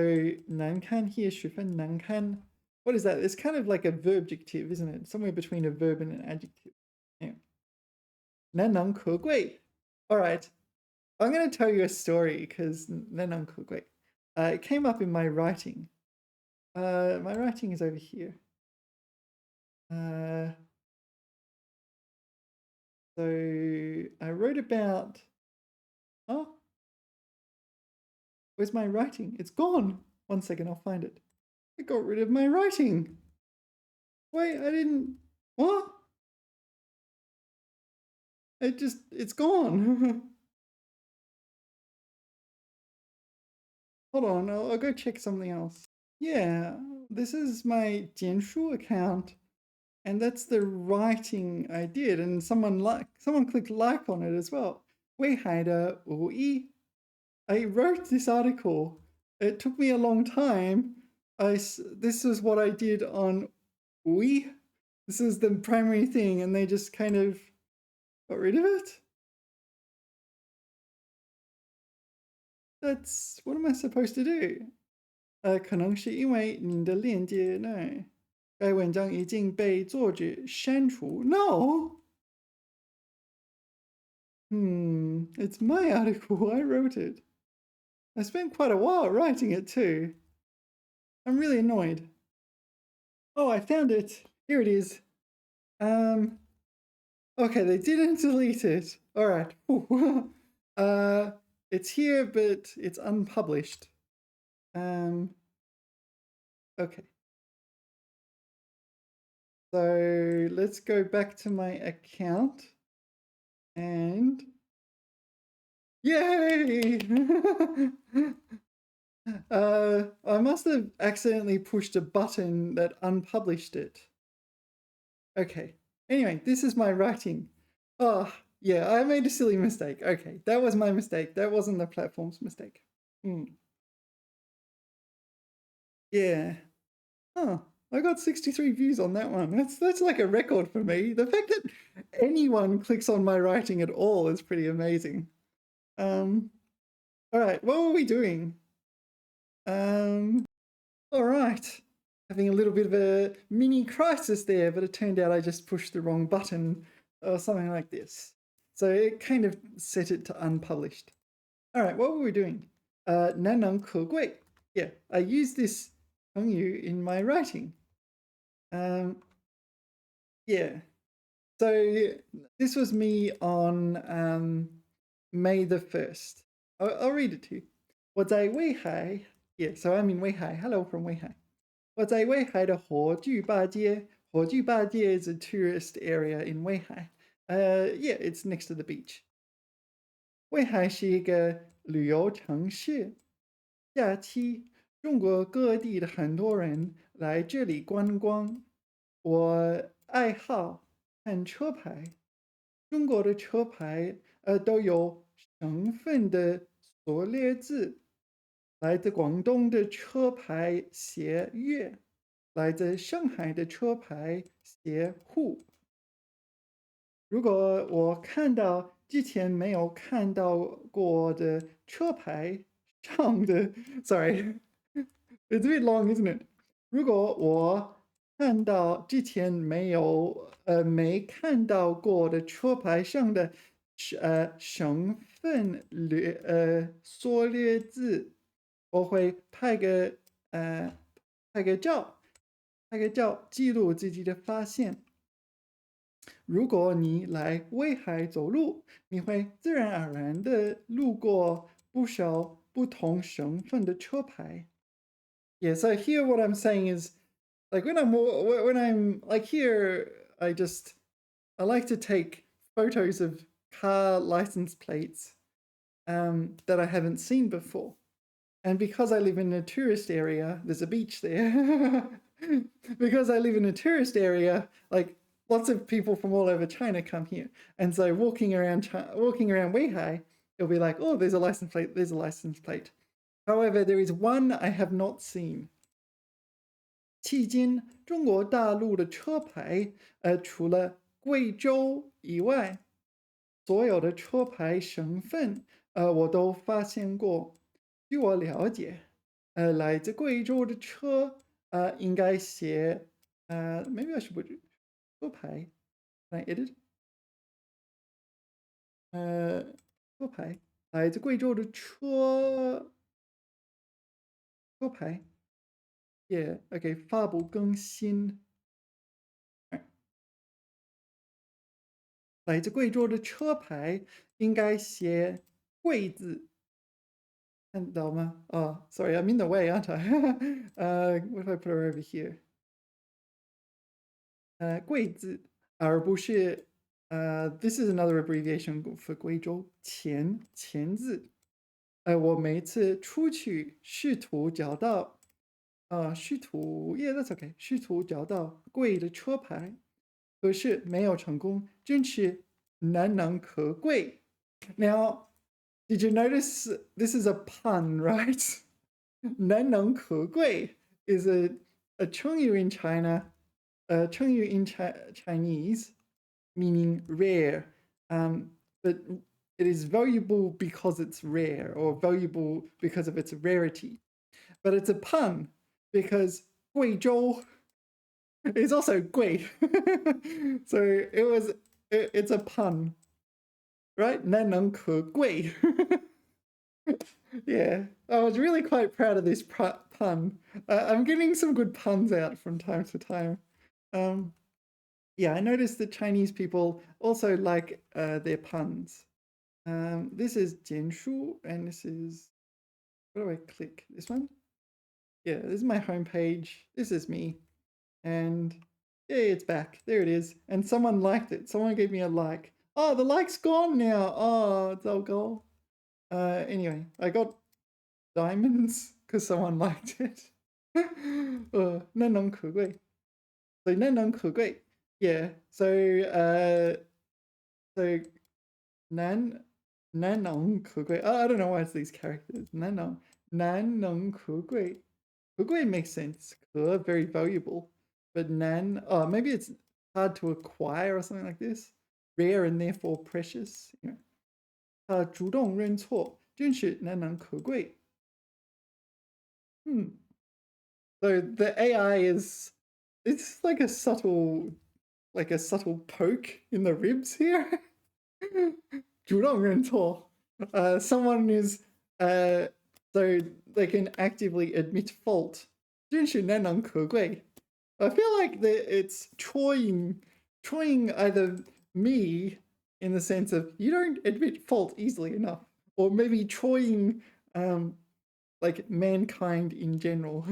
难堪 here, 十分难堪. What is that? It's kind of like a verbjective, isn't it? Somewhere between a verb and an adjective. Yeah. 难能可贵. All right. I'm going to tell you a story because 难能可贵. It came up in my writing. My writing is over here. So I wrote about. Oh, where's my writing? It's gone. One second, I'll find it. I got rid of my writing. Wait, I didn't. What? It's gone. Hold on, I'll go check something else. Yeah, this is my Jianshu account, and that's the writing I did, and someone clicked like on it as well. 威海的无意 I wrote this article. It took me a long time. This is what I did on we. This is the primary thing, and they just kind of got rid of it. That's what am I supposed to do? 可能是因为你的链接内，该文章已经被作者删除。No. It's my article. I wrote it. I spent quite a while writing it too. I'm really annoyed. Oh, I found it. Here it is. Okay, they didn't delete it. All right. It's here, but it's unpublished. Okay. So let's go back to my account and yay! I must have accidentally pushed a button that unpublished it. Okay. Anyway, this is my writing. Oh, yeah, I made a silly mistake. Okay, that was my mistake. That wasn't the platform's mistake. Yeah. Oh, I got 63 views on that one. That's like a record for me. The fact that anyone clicks on my writing at all is pretty amazing. All right, what were we doing? All right. Having a little bit of a mini crisis there, but it turned out I just pushed the wrong button or something like this. So it kind of set it to unpublished. All right, what were we doing? 难能可贵. Yeah, I used this Hangyu in my writing. Yeah. So this was me on May the 1st. I'll read it to you. 我在威海 Yeah, so I'm in Weihai. Hello from Weihai. 我在威海的火炬坝街. 火炬坝街 is a tourist area in Weihai. Yeah, it's next to the beach. 威海是一个旅游城市。假期，中国各地的很多人来这里观光。我爱好看车牌。中国的车牌都有省份的缩略字。来自广东的车牌写粤，来自上海的车牌写沪。如果我看到之前没有看到过的车牌上的，sorry, it's a bit long, isn't it? 如果我看到之前没看到过的车牌上的省份缩略字。我会拍个照记录自己的发现。如果你来威海走路，你会自然而然的路过不少不同省份的车牌。Yeah, so here what I'm saying is, like when I'm like here, I like to take photos of car license plates that I haven't seen before. And because I live in a tourist area, there's a beach there. Because I live in a tourist area, like lots of people from all over China come here. And so walking around Weihai, it'll be like, oh, there's a license plate. However, there is one I have not seen. 迄今，中国大陆的车牌，除了贵州以外，所有的车牌省份，我都发现过。据我了解，来自贵州的车，应该写，maybe I should put 车牌。Can I edit? 车牌，来自贵州的车牌。Yeah, okay, 发布更新。来自贵州的车牌应该写贵字。And Dharma. Oh, sorry, I'm in the way, aren't I? What if I put her over here? 贵字，而不是this is another abbreviation for 贵州钱字。我每次出去试图找到yeah, that's okay，试图找到贵的车牌，可是没有成功，真是难能可贵。Now, did you notice this is a pun, right? 难能可贵 is a 成语 in China,成语 in Chinese, meaning rare, but it is valuable because it's rare or valuable because of its rarity. But it's a pun because 贵州 is also 贵. So it's a pun, right? 难能可贵. Yeah, I was really quite proud of this pun. I'm getting some good puns out from time to time. Yeah, I noticed that Chinese people also like their puns. This is Jianshu, and this is, what do I click? This one? Yeah, this is my homepage. This is me. And yeah, it's back. There it is. And someone liked it. Someone gave me a like. Oh, the like's gone now. Oh, it's all gone. Anyway, I got diamonds because someone liked it. 难能可贵. So 难能可贵. Yeah. So 难能可贵. I don't know why it's these characters. 难能可贵. 可贵 makes sense. 可 very valuable. But maybe it's hard to acquire or something like this. Rare and therefore precious. You know. 主动认错，真是难能可贵. So the AI it's like a subtle poke in the ribs here. 主动认错. Someone is so they can actively admit fault. 真是难能可贵. I feel like it's troying either me in the sense of you don't admit fault easily enough, or maybe troying like mankind in general.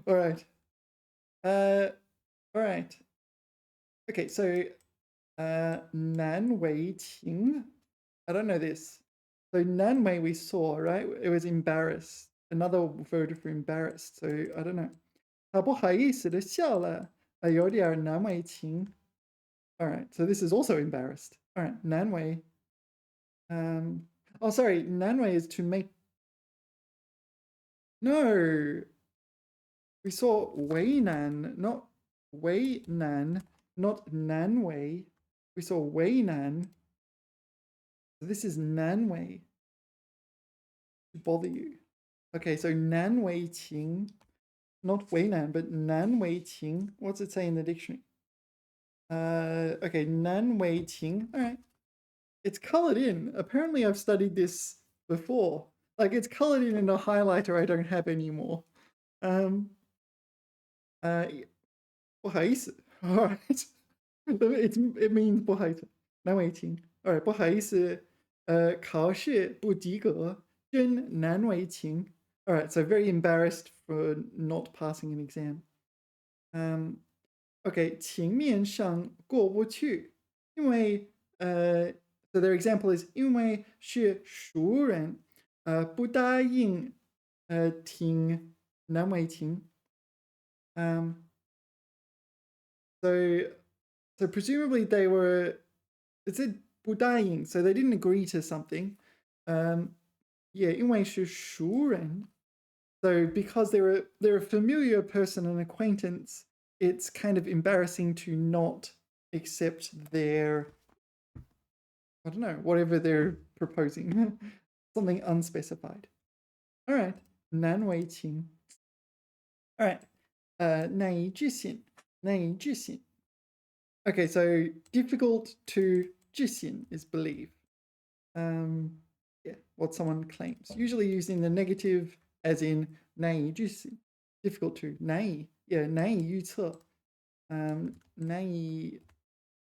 All right. All right. Okay, so 难为情. I don't know this. So 难为 we saw, right? It was embarrassed. Another word for embarrassed. So I don't know. 不好意思的笑了，有点难为情. All right, so this is also embarrassed. All right, 难为. Oh, sorry, 难为 is to make. No, we saw 为难, not 为难, not 难为. We saw 为难. So this is 难为. To bother you. Okay, so 难为情, not 为难, but 难为情. What's it say in the dictionary? Okay, 难为情. All right. It's colored in. Apparently I've studied this before. Like it's colored in a highlighter I don't have anymore. 不好意思. All right. It means 不好意思. 难为情. All right, 不好意思. 考试不及格，真难为情. All right, so very embarrassed for not passing an exam. Okay, 情面上过不去，因为so their example is 因为是熟人，不答应，挺难为情. So presumably they were, it said 不答应, so they didn't agree to something. Yeah, 因为是熟人. So because they're a familiar person, an acquaintance, it's kind of embarrassing to not accept their, I don't know, whatever they're proposing. Something unspecified. All right, 难为情. All right, 难以置信. Okay, so difficult to 置信 is believe. Yeah, what someone claims. Usually using the negative as in 难以置信. Difficult to 难以 难以预测. 难以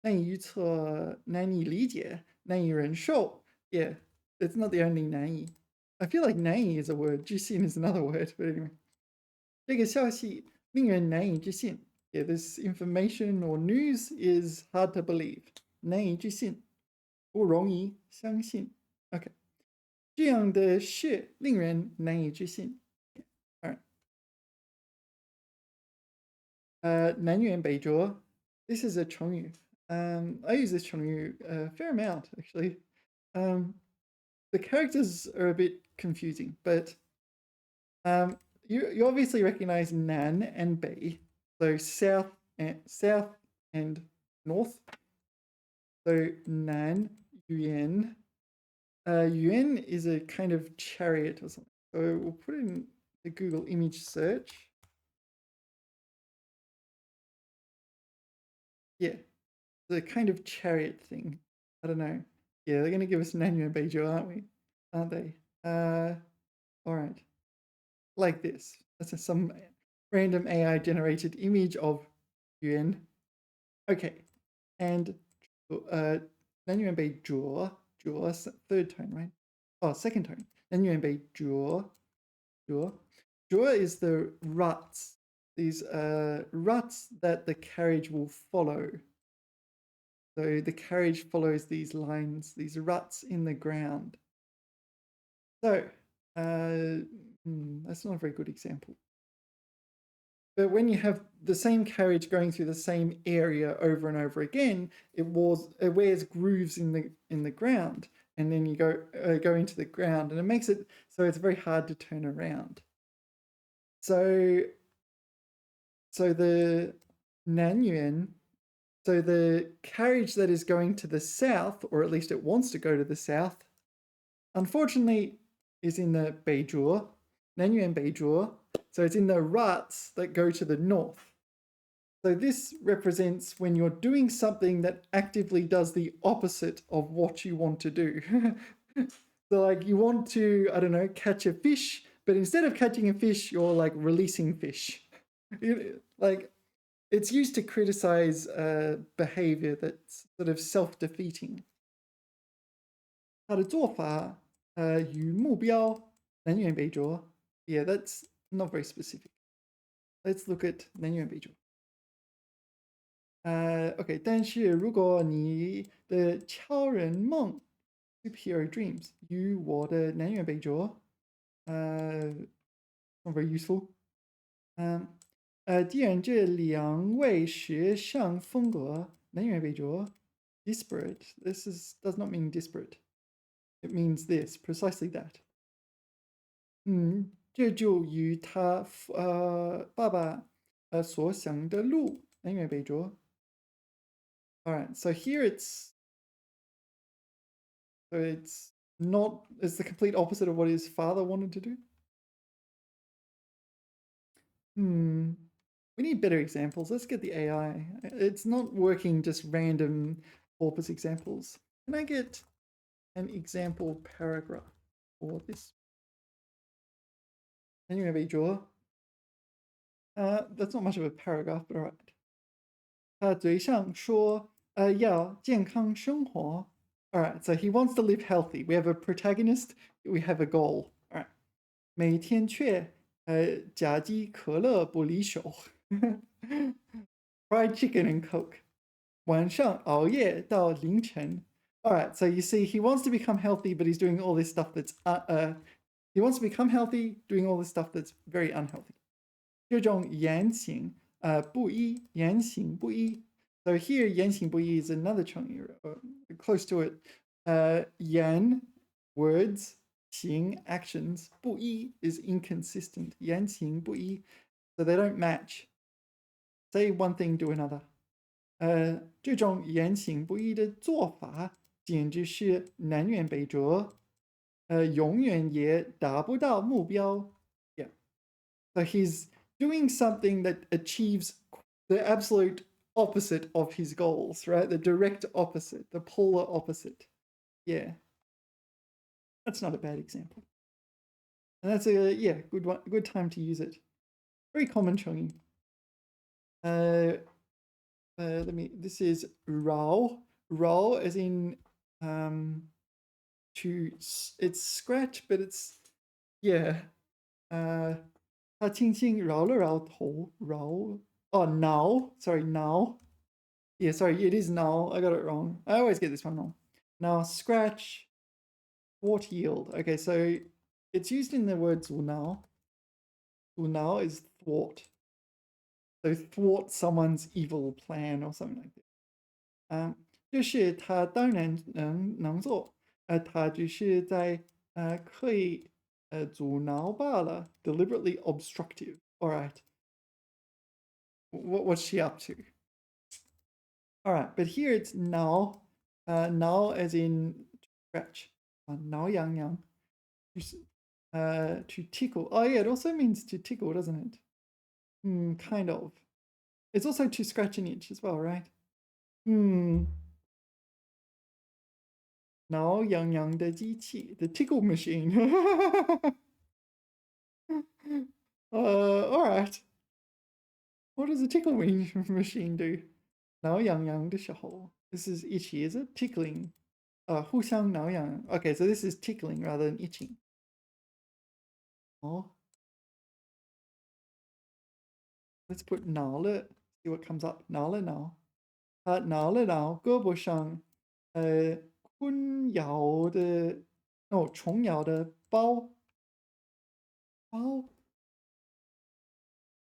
预测, 难以理解, 难以忍受. Yeah, it's not the only 难以. I feel like 难以 is a word. 置信 is another word. But anyway. 这个消息令人难以置信. Yeah, this information or news is hard to believe. 难以置信，不容易相信. Okay. 这样的事令人难以置信. All right. 南辕北辙. This is a 成语. I use this 成语 a fair amount, actually. The characters are a bit confusing, but you obviously recognize Nan and Bei, so south and north. So Nan, Yuan. Yuan is a kind of chariot or something. So we'll put it in the Google image search. Yeah, the kind of chariot thing. I don't know. Yeah, they're going to give us Nan Yuan Beizhou, aren't we? Aren't they? All right. Like this. That's some random AI generated image of Yuan. Okay. And Nan Yuan Beizhou, third tone, right? Oh, second tone. Nan Yuan Beizhou. Zhuo is the ruts. These ruts that the carriage will follow. So the carriage follows these lines, these ruts in the ground. So that's not a very good example. But when you have the same carriage going through the same area over and over again, it wears grooves in the ground, and then you go into the ground, and it makes it so it's very hard to turn around. So the Nanyuan, so the carriage that is going to the south, or at least it wants to go to the south, unfortunately is in the Beizhou, Nanyuan Beizhou. So it's in the ruts that go to the north. So this represents when you're doing something that actively does the opposite of what you want to do. So like you want to, I don't know, catch a fish, but instead of catching a fish, you're like releasing fish. Like it's used to criticize behavior that's sort of self-defeating. 他的做法与目标南辕北辙. Yeah, that's not very specific. Let's look at 南辕北辙. Okay, 但是如果你的超人梦 superhero dreams 与我的南辕北辙 not very useful. 既然这两位时尚风格南辕北辙 disparate. This does not mean disparate. It means this, precisely that. 这就与他爸爸所想的路南辕北辙. All right, so here it's the complete opposite of what his father wanted to do. We need better examples. Let's get the AI. It's not working just random corpus examples. Can I get an example paragraph for this? Anyway, Beizhou. That's not much of a paragraph, but all right. 他嘴上说要健康生活. All right, so he wants to live healthy. We have a protagonist, we have a goal. All right. 每天却甲基可乐不离手. Fried chicken and Coke. 晚上熬夜到凌晨. All right, so you see, he wants to become healthy, but he's doing all this stuff that's he wants to become healthy, doing all this stuff that's very unhealthy. 这种言行不一, 言行不一. So here, 言行不一 is another 成语, close to it. 言 words, 行 actions, 不一 is inconsistent. 言行不一, so they don't match. Say one thing, do another. 这种言行不一的做法简直是南辕北辙. 永远也达不到目标. Yeah. So he's doing something that achieves the absolute opposite of his goals, right? The direct opposite, the polar opposite. Yeah. That's not a bad example. And that's a good time to use it. Very common 成语. This is rao. Rao as in it's scratch, but it's Yeah. 他轻轻摇了摇头，oh, now. Sorry, now. Yeah, sorry, it is now. I got it wrong. I always get this one wrong. Now, scratch, thwart yield. Okay, so it's used in the word 阻挠. 阻挠 is thwart. So thwart someone's evil plan or something like that. 就是他当然能做，他只是在刻意阻挠罢了 deliberately obstructive. All right. What's she up to? All right, but here it's now. Now as in scratch. Now yang yang. To tickle. Oh yeah, it also means to tickle, doesn't it? Kind of. It's also to scratch an itch as well, right? Now yang yang 的机器, the tickle machine. All right. What does a tickle machine do? Now yang yang 的时候. This is itchy, is it? Tickling. 互相挠痒. Okay, so this is tickling rather than itching. Oh. Let's put 挠了, see what comes up. 挠了挠. 挠了挠胳膊上昆瑶的虫咬的包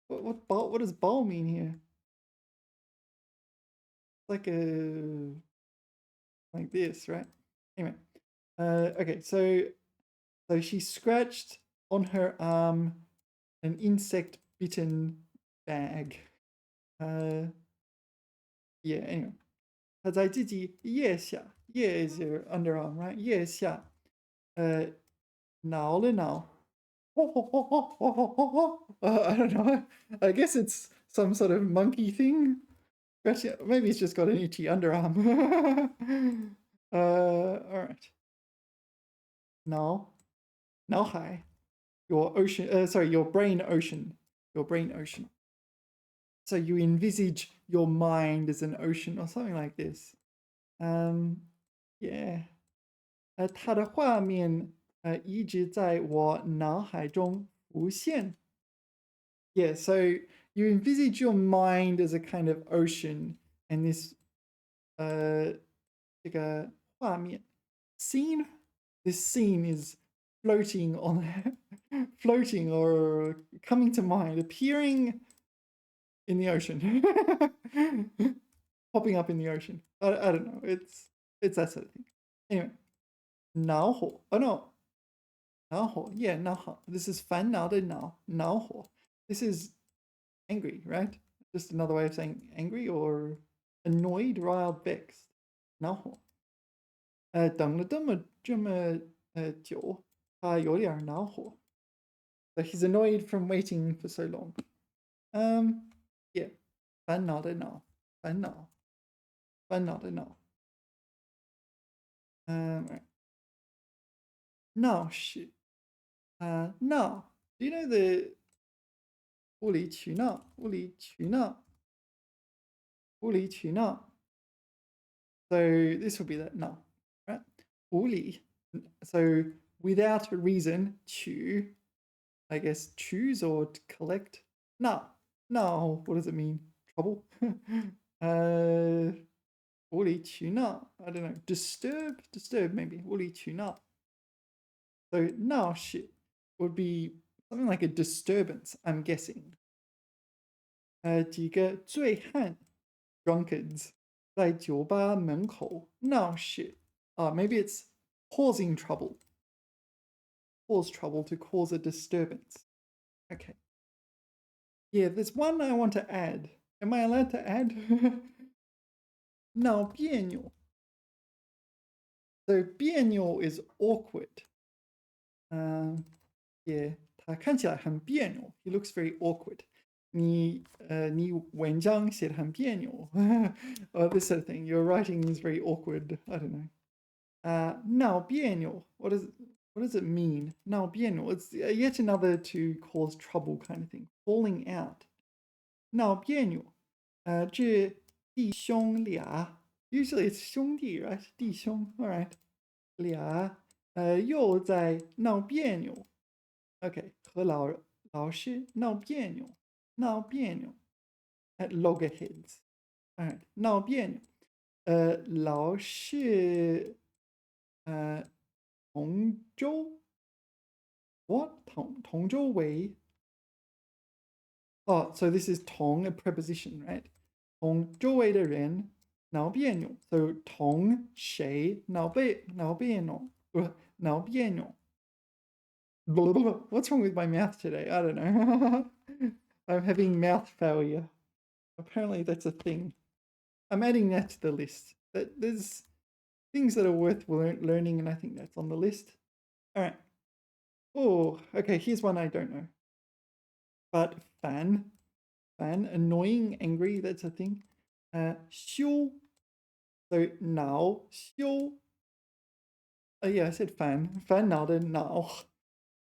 what does ball mean here? Like this, right? Anyway, okay, so she scratched on her arm an insect bitten bag. Yeah, anyway. 她在自己腋下, is your underarm, right? 腋下挠了挠. I don't know. I guess it's some sort of monkey thing. Maybe it's just got an itchy underarm. All right. Now hi. Your ocean. Sorry, your brain ocean. Your brain ocean. So you envisage your mind as an ocean or something like this. Yeah. 它的画面一直在我脑海中浮现. Yeah, so you envisage your mind as a kind of ocean, and this 这个画面 scene. This scene is floating floating or coming to mind, appearing in the ocean, popping up in the ocean. I don't know. It's that sort of thing. Anyway, 恼火. Oh no. 恼火. Yeah, 恼火. This is 烦恼的恼. 恼火. This is angry, right? Just another way of saying angry or annoyed, riled, vexed. 恼火. 等了这么久，他有点恼火. So he's annoyed from waiting for so long. Yeah. 烦恼的恼. 烦恼的恼. Right. 闹事. No. Do you know the 无理取闹? 无理取闹. 无理取闹. So this would be that no, right? 无理. So without a reason, 取, I guess choose or to collect. No. What does it mean? Trouble? 无理取闹. I don't know. Disturb maybe. 无理取闹. So 闹事 would be something like a disturbance, I'm guessing. 几个醉汉 drunkards 在酒吧门口闹事. Maybe it's causing trouble. Cause trouble to cause a disturbance. Okay. Yeah, there's one I want to add. Am I allowed to add? 闹别扭. So 别扭 is awkward. Yeah, 他看起来很别扭. He looks very awkward. 你文章写得很别扭. Or this sort of thing. Your writing is very awkward. I don't know. 闹别扭. What does it mean? 闹别扭. It's yet another to cause trouble kind of thing. Falling out. 闹别扭. 这弟兄俩. Usually it's 兄弟, right? 弟兄. All right. 俩又在闹别扭. OK，和老师闹别扭，闹别扭。Loggerheads. All right，闹别扭。老是同周 what 同周围 oh so this is 同 a preposition right 同周围的人闹别扭 so 同谁闹别扭闹别扭 what's wrong with my mouth today I don't know I'm having mouth failure apparently that's a thing I'm adding that to the list there's things that are worth learning and I think that's on the list all right oh okay here's one I don't know but fan annoying angry that's a thing 羞 so 恼羞 yeah I said fan 烦恼的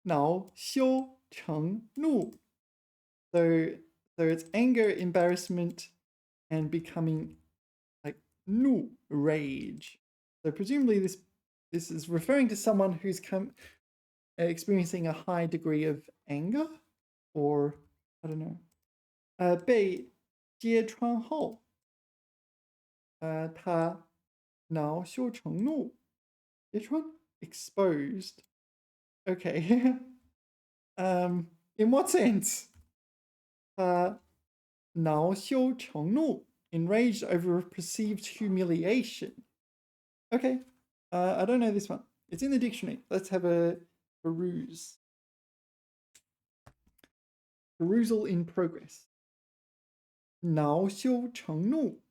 恼羞成怒 so it's anger embarrassment and becoming like nu rage so presumably this is referring to someone who's experiencing a high degree of anger or I don't know 被揭穿后他恼羞成怒揭穿 exposed okay in what sense 恼羞成怒 enraged over a perceived humiliation okay I don't know this one it's in the dictionary let's have a perusal in progress 恼羞成怒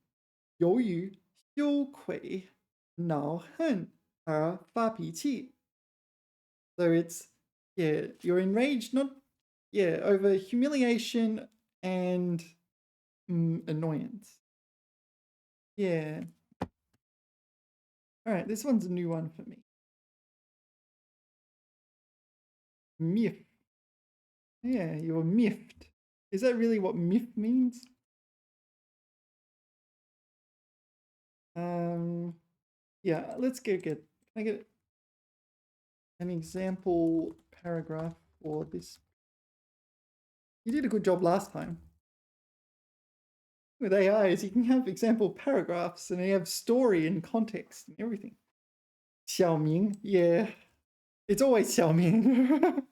由于羞愧恼恨而发脾气 so it's yeah you're enraged not yeah over humiliation and annoyance yeah all right this one's a new one for me miff yeah you're miffed is that really what miff means yeah let's can I get an example paragraph for this you did a good job last time with AIs you can have example paragraphs and they have story and context and everything 小明 yeah it's always 小明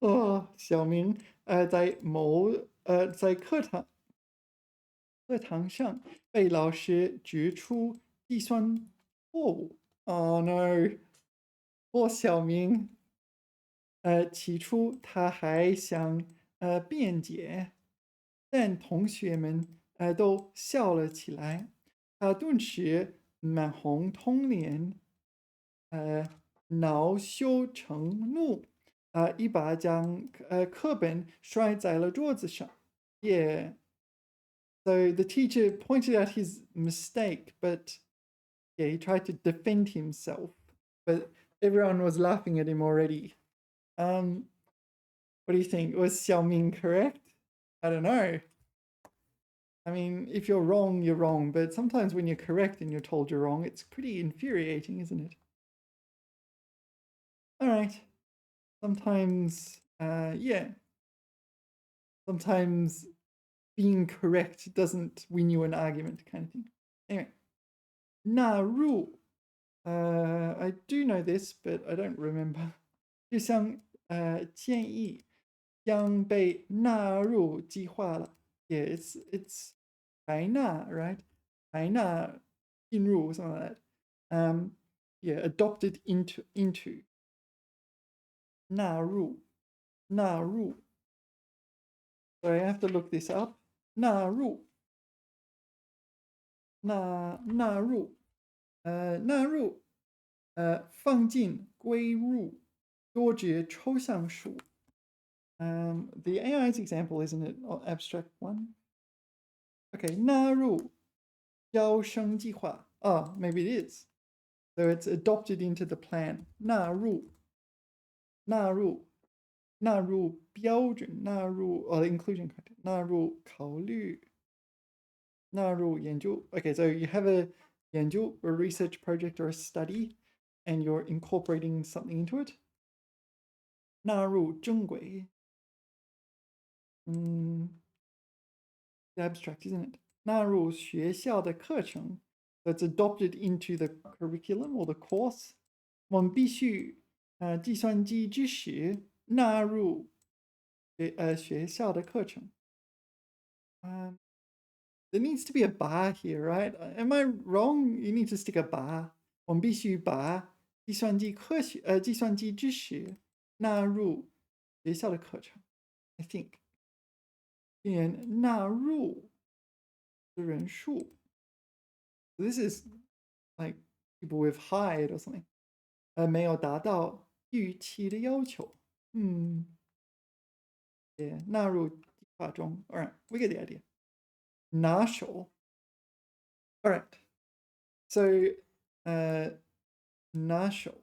哦小明在课堂上被老师指出计算错误 oh no 或小明起初他还想辩解但同学们都笑了起来他顿时满红通脸恼羞成怒一把将课本摔在了桌子上 yeah so the teacher pointed out his mistake but yeah he tried to defend himself but everyone was laughing at him already what do you think was Xiaoming correct I don't know I mean if you're wrong but sometimes when you're correct and you're told you're wrong it's pretty infuriating isn't it all right sometimes yeah sometimes being correct doesn't win you an argument kind of thing anyway 纳入 I do know this but I don't remember 就像建议将被纳入计划了 yeah it's 采纳 right 采纳进入 something like that yeah adopted into 纳入 so I have to look this up 纳入放进归入多节抽象数 the AI's example isn't it abstract one okay 纳入招生计划 oh maybe it is so it's adopted into the plan 纳入标准纳入 inclusion criteria 纳入考虑纳入研究 okay so you have a 研究 a research project or a study and you're incorporating something into it 纳入正轨. Abstract, isn't it? 纳入学校的课程. That's adopted into the curriculum or the course. 我们必须计算机知识纳入学校的课程. There needs to be a bar here, right? Am I wrong? You need to stick a bar. 我们必须把计算机知识纳入学校的课程. I think. 纳入的人数. This is like people with hide or something. 没有达到预期的要求. Yeah, 纳入计划中. All right, we get the idea. 拿手. All right. So, nasho.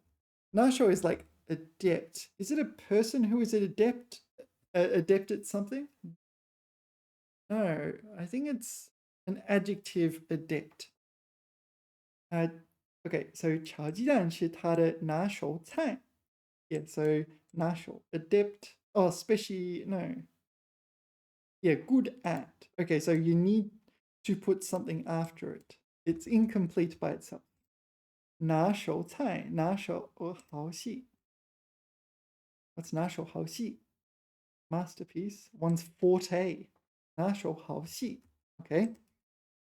Nasho is like adept. Is it a person who is an adept at something? No, I think it's an adjective adept. Okay, so 炒鸡蛋是他的拿手菜. Yeah, so 拿手 adept. Oh, especially no. Yeah, good at. Okay, so you need to put something after it. It's incomplete by itself. 拿手菜, 拿手好戏. What's 拿手好戏? Masterpiece, one's forte. 拿手好戏. Okay.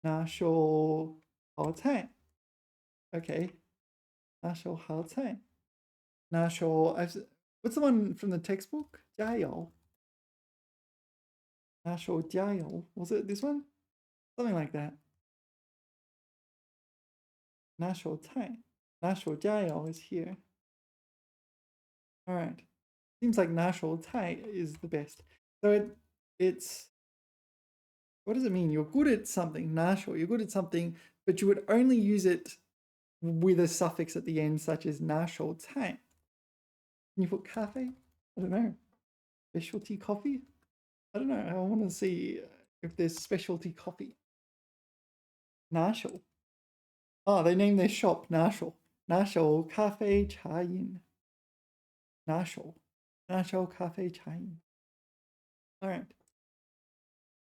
拿手好菜. Okay. 拿手好菜. 拿手, what's the one from the textbook? 加油. 拿手加油. Was it this one? Something like that. 拿手菜. 拿手加油 is here. All right. Seems like 拿手菜 is the best. So it's, what does it mean? You're good at something, 拿手, you're good at something, but you would only use it with a suffix at the end, such as 拿手菜. Can you put cafe? I don't know. Specialty coffee? I don't know. I want to see if there's specialty coffee. 拿手. Oh, they named their shop 拿手. 拿手咖啡茶饮. 拿手咖啡茶饮. All right.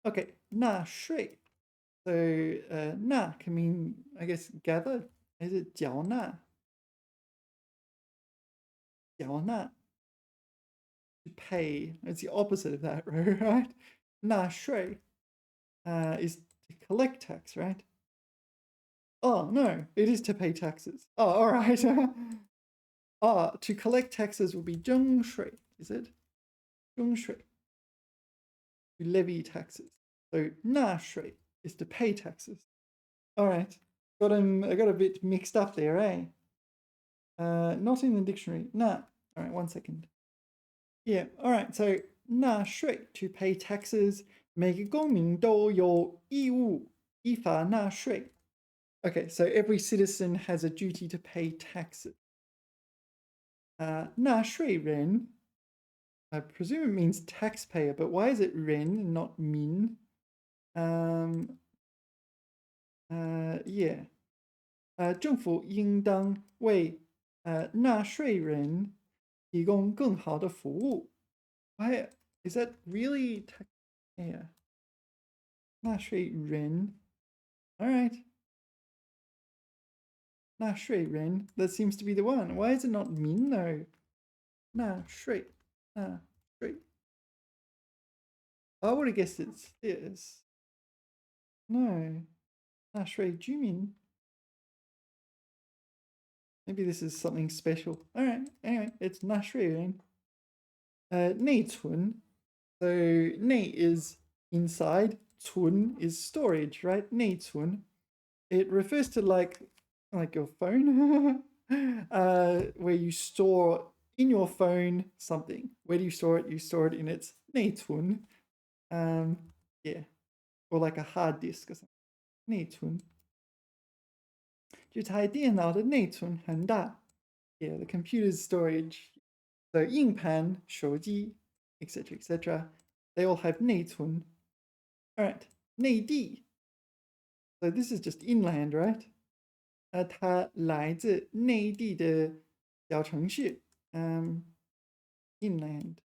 Okay, 纳税. So, 纳 can mean, I guess, gather. Is it 缴纳? 缴纳. To pay. It's the opposite of that, right? 纳税 is to collect tax, right? Oh, no, it is to pay taxes. Oh, all right. To collect taxes would be 征税, is it? 征税. To levy taxes. So 纳税 is to pay taxes. All right. I got a bit mixed up there, eh? Not in the dictionary. Nah. All right, 1 second. Yeah, all right. So 纳税 to pay taxes. 每个公民都有义务依法纳税. Okay, so every citizen has a duty to pay taxes. 纳税人, I presume it means taxpayer, but why is it 人 not 民? Yeah. 政府应当为纳税人提供更好的服务. Why is that really taxpayer? 纳税人. All right. 纳税人, that seems to be the one. Why is it not 民 though? 纳税. I would have guessed it's this. No. 纳税居民. Maybe this is something special. All right. Anyway, it's 纳税人. 内存. So 内 is inside. 存 is storage, right? 内存. It refers to like your phone, where you store in your phone something. Where do you store it? You store it in its 内存. Yeah, or like a hard disk or something. 内存. 这台电脑的内存很大. Yeah, the computer's storage. So 硬盘, 手机, etc., etc. They all have 内存. All right, 内地. So this is just inland, right? 它来自内地的小城市. inland.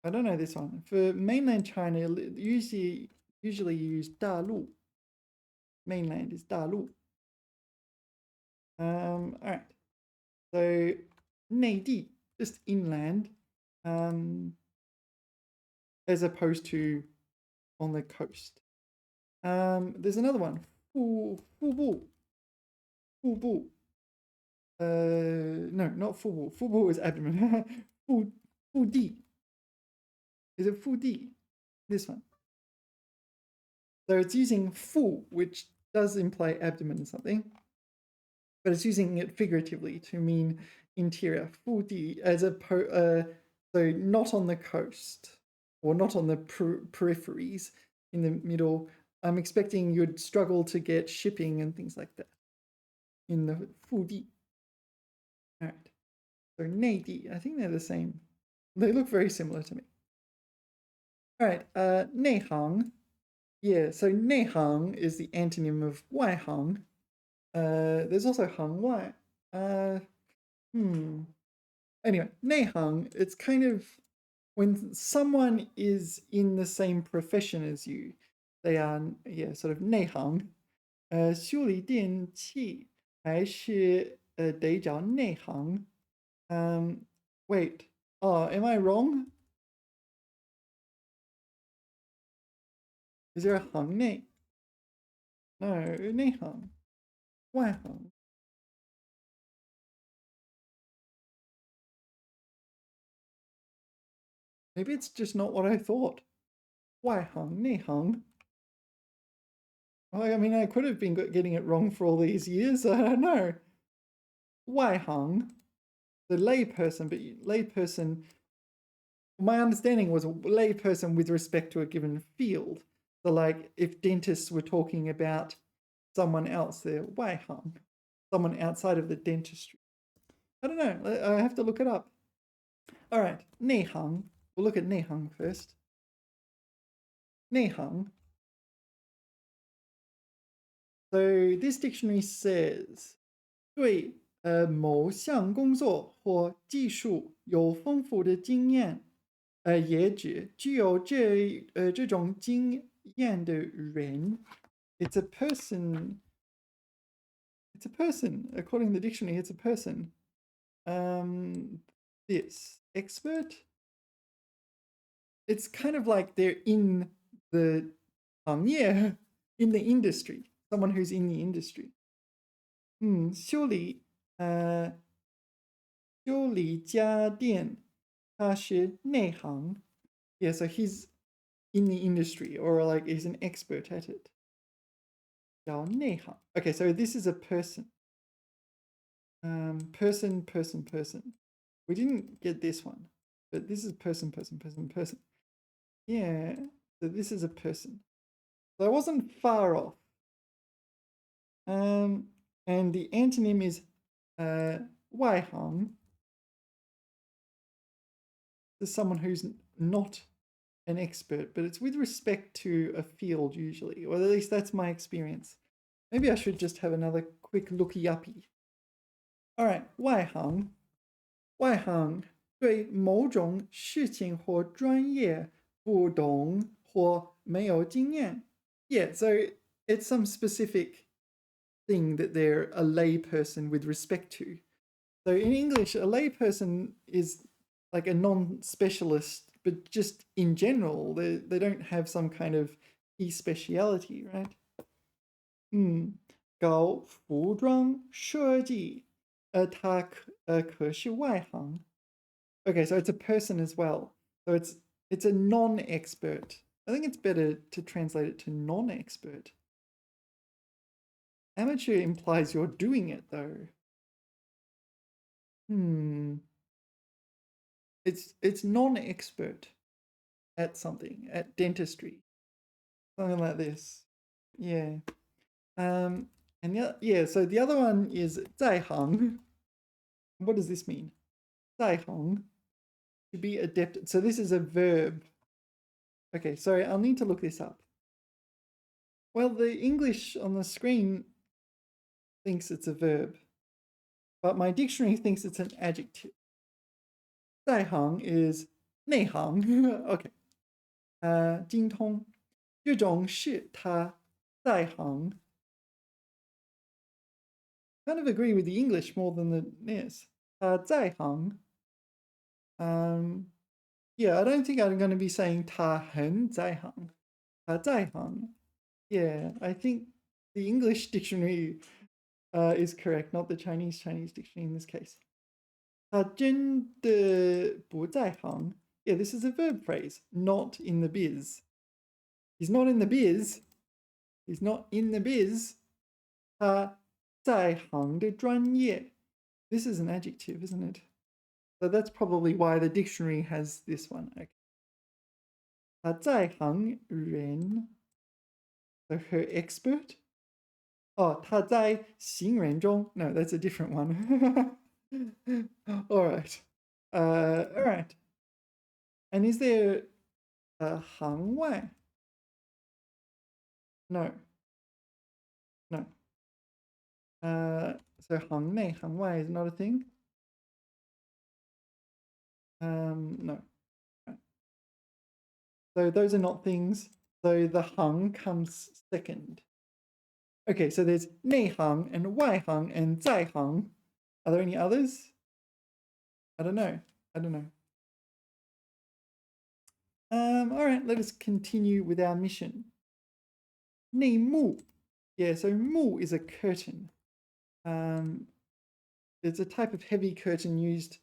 I don't know this one. For mainland China, usually you use 大陆. Mainland is 大陆. All right. So 内地, just inland, as opposed to on the coast. There's another one. 腹部. 腹部. No, not 腹部. 腹部 is abdomen. 腹地. Is it 腹地? This one. So it's using 腹, which does imply abdomen or something, but it's using it figuratively to mean interior. 腹地 as so not on the coast or not on the peripheries, in the middle. I'm expecting you'd struggle to get shipping and things like that in the 腹地. All right. So 内地, I think they're the same. They look very similar to me. All right. 内行. Yeah, so 内行 is the antonym of 外行. There's also 行外. Anyway, 内行, it's kind of when someone is in the same profession as you. They are, yeah, sort of 内行. 修理电器还是得找内行. Wait. Oh, am I wrong? Is there a 行内? No, 内行. 外行. Maybe it's just not what I thought. 外行, 内行. I mean, I could have been getting it wrong for all these years. I don't know. 外行, the layperson, but layperson, my understanding was a layperson with respect to a given field. So like if dentists were talking about someone else, they're 外行, someone outside of the dentistry. I don't know. I have to look it up. All right, 内行. We'll look at 内行 first. 内行. So this dictionary says, 对某项工作或技术有丰富的经验，也指具有这种经验的人。It's a person. It's a person. According to the dictionary, it's a person. This expert. It's kind of like they're in the in the industry. Someone who's in the industry. 修理家电，他是内行. Yeah, so he's in the industry, or like he's an expert at it. 叫内行. Okay, so this is a person. Person. We didn't get this one, but this is person. Yeah, so this is a person. So I wasn't far off. And the antonym is 外行. There's someone who's not an expert, but it's with respect to a field usually, or at least that's my experience. Maybe I should just have another quick looky-uppy. All right, 外行. 外行对某种事情或专业不懂或没有经验. Yeah, so it's some specific thing that they're a lay person with respect to. So in English, a lay person is like a non-specialist, but just in general, they don't have some kind of key speciality, right? 搞服装设计，他可是外行. Okay, so it's a person as well. So it's a non-expert. I think it's better to translate it to non-expert. Amateur implies you're doing it though. It's non-expert at something, at dentistry. Something like this. Yeah. And so the other one is 在行. What does this mean? 在行. To be adept. So this is a verb. Okay, sorry, I'll need to look this up. Well, the English on the screen thinks it's a verb, but my dictionary thinks it's an adjective. 在行 is 内行 okay 精通这种是他在行 kind of agree with the English more than the this 在行 yeah, I don't think I'm going to be saying 他很在行 在行 yeah, I think the English dictionary is correct, not the Chinese dictionary in this case 他真的不在行 yeah, this is a verb phrase, not in the biz. He's not in the biz. He's not in the biz. 他在行的专业 This is an adjective, isn't it? So that's probably why the dictionary has this one. Okay. 他在行人 So her expert? Oh, 他在行人中 No, that's a different one. All right. All right. And is there a 行外? No. No. So 行内行外 is not a thing? No. So those are not things. So the hang comes second. Okay, so there's 内行 and 外行 and 在行. Are there any others? I don't know. All right, let us continue with our mission. 内幕. Yeah, so 幕 is a curtain. It's a type of heavy curtain used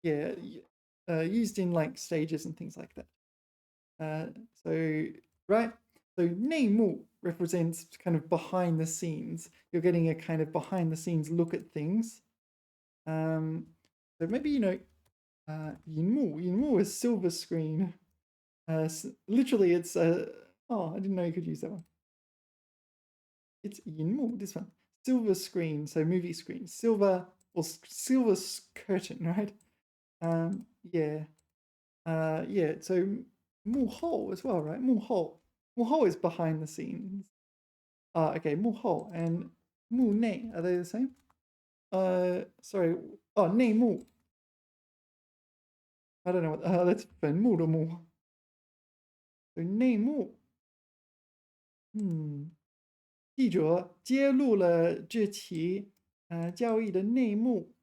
in like stages and things like that. So, right? So 内幕 represents kind of behind the scenes. You're getting a kind of behind the scenes look at things. So maybe, 荧幕 is silver screen. Literally, it's oh, I didn't know you could use that one. It's 荧幕, this one. Silver screen, so movie screen. Silver or silver curtain, right? Yeah. So 幕后 as well, right? 幕后 is behind the scenes. Okay, 幕后 and 幕内, are they the same? Sorry. Oh, 内幕. I don't know what. That's 坟墓的墓. So 内幕. 记者揭露了这起交易的内幕.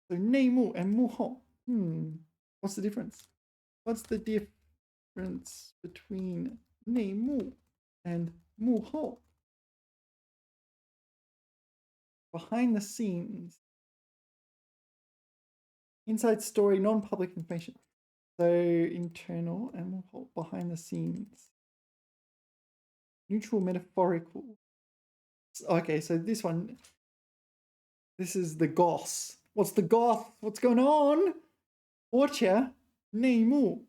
So 内幕 and 幕后. What's the difference? What's the difference between 内幕 and 幕后? Behind the scenes. Inside story, non-public information. So internal and 幕后, behind the scenes. Neutral, metaphorical. Okay, so this one. This is the goss. What's the goss? What's going on? Watcha, 内幕.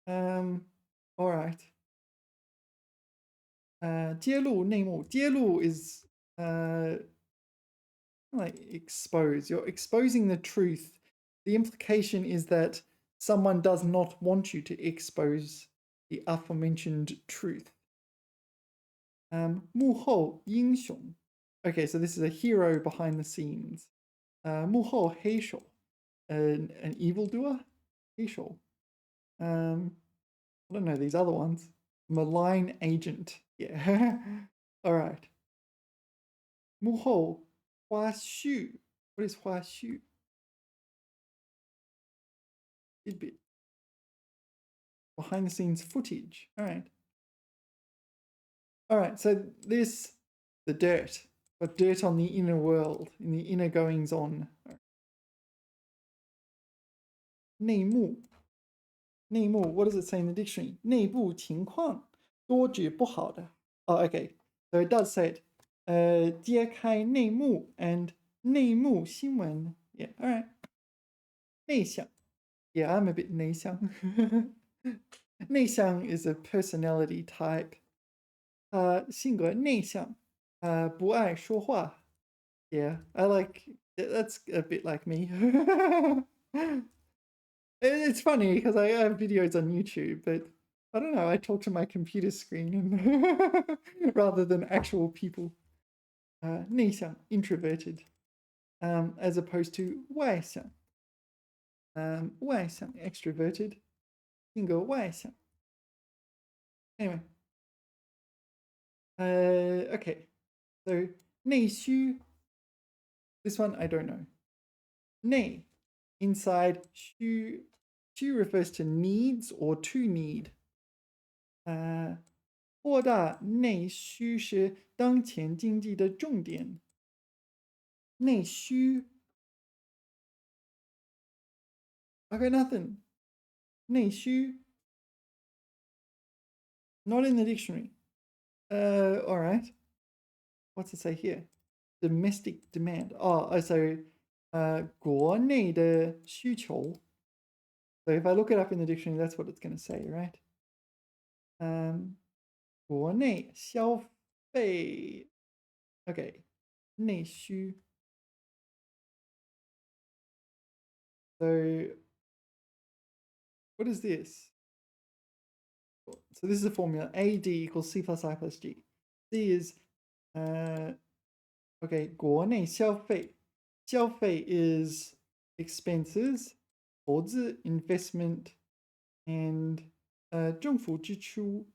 All right. 揭露内幕. 揭露 is like expose. You're exposing the truth. The implication is that someone does not want you to expose the aforementioned truth. 幕后英雄. Okay, so this is a hero behind the scenes. 幕后黑手. An evildoer? 黑手. I don't know these other ones. Malign agent. Yeah. All right. 幕后花絮. What is 花絮? Tidbit. Behind the scenes footage. All right. All right, so this, the dirt, but dirt on the inner world, in the inner goings on. 内幕. 内幕, what does it say in the dictionary? 内部情况，多指不好的. Oh, okay, so it does say it. 揭开内幕 and 内幕新闻. Yeah, all right. 内向. Yeah, I'm a bit 内向. 内向 is a personality type. 性格内向, 不爱说话. Yeah, that's a bit like me. It's funny because I have videos on YouTube, but I don't know, I talk to my computer screen rather than actual people. 内向, introverted, as opposed to 外向.外向 extroverted 性格外向 anyway okay so 内虚 this one I don't know 内 inside 虚 refers to needs or to need 扩大内需是当前经济的重点内需 I got nothing 内需 not in the dictionary all right what's it say here domestic demand so 国内的需求 so if I look it up in the dictionary that's what it's going to say right 国内消费 okay 内需 so what is this so this is a formula AD equals C plus I plus G C is okay 国内消费消费 is expenses 投资 investment and 政府支出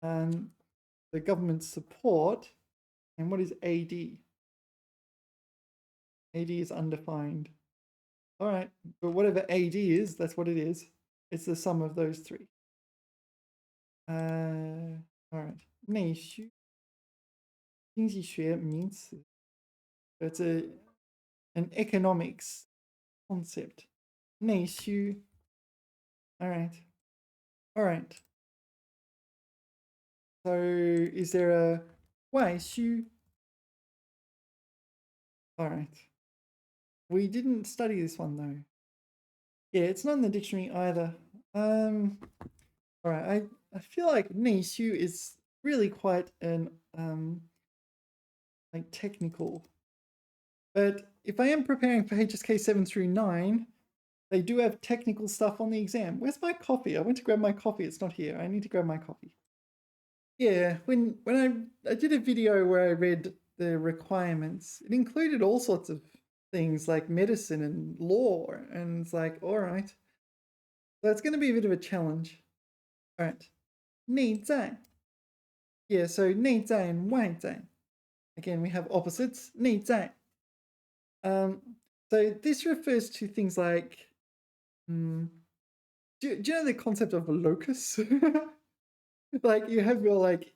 the government support and what is AD AD is undefined all right but whatever AD is that's what it is it's the sum of those three all right 内需经济学名词 it's an economics concept 内需 all right so is there a 外需 all right we didn't study this one though yeah it's not in the dictionary either all right I feel like 内需 is really quite an like technical but if I am preparing for HSK 7 through 9 they do have technical stuff on the exam where's my copy I went to grab my copy it's not here I need to grab my copy yeah when I did a video where I read the requirements it included all sorts of things like medicine and law and it's like all right so it's going to be a bit of a challenge all right 内在 yeah so 内在 and 外在 again we have opposites 内在 so this refers to things like do you know the concept of a locus like you have your like